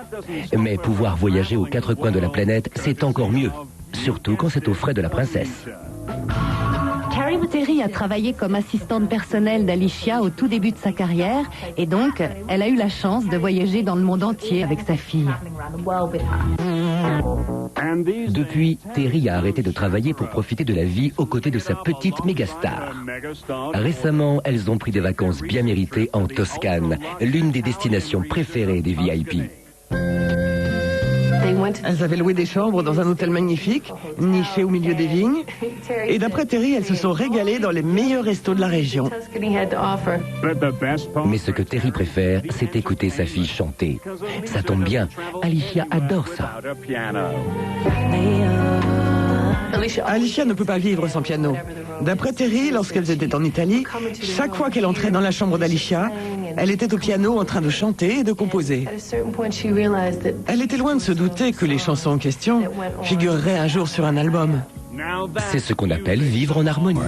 Mais pouvoir voyager aux 4 coins de la planète, c'est encore mieux. Surtout quand c'est aux frais de la princesse. Terry a travaillé comme assistante personnelle d'Alicia au tout début de sa carrière et donc elle a eu la chance de voyager dans le monde entier avec sa fille. Depuis, Terry a arrêté de travailler pour profiter de la vie aux côtés de sa petite mégastar. Récemment, elles ont pris des vacances bien méritées en Toscane, l'une des destinations préférées des VIP. Elles avaient loué des chambres dans un hôtel magnifique, niché au milieu des vignes. Et d'après Terry, elles se sont régalées dans les meilleurs restos de la région. Mais ce que Terry préfère, c'est écouter sa fille chanter. Ça tombe bien, Alicia adore ça. Alicia ne peut pas vivre sans piano. D'après Terry, lorsqu'elles étaient en Italie, chaque fois qu'elle entrait dans la chambre d'Alicia, elle était au piano en train de chanter et de composer. Elle était loin de se douter que les chansons en question figureraient un jour sur un album. C'est ce qu'on appelle vivre en harmonie.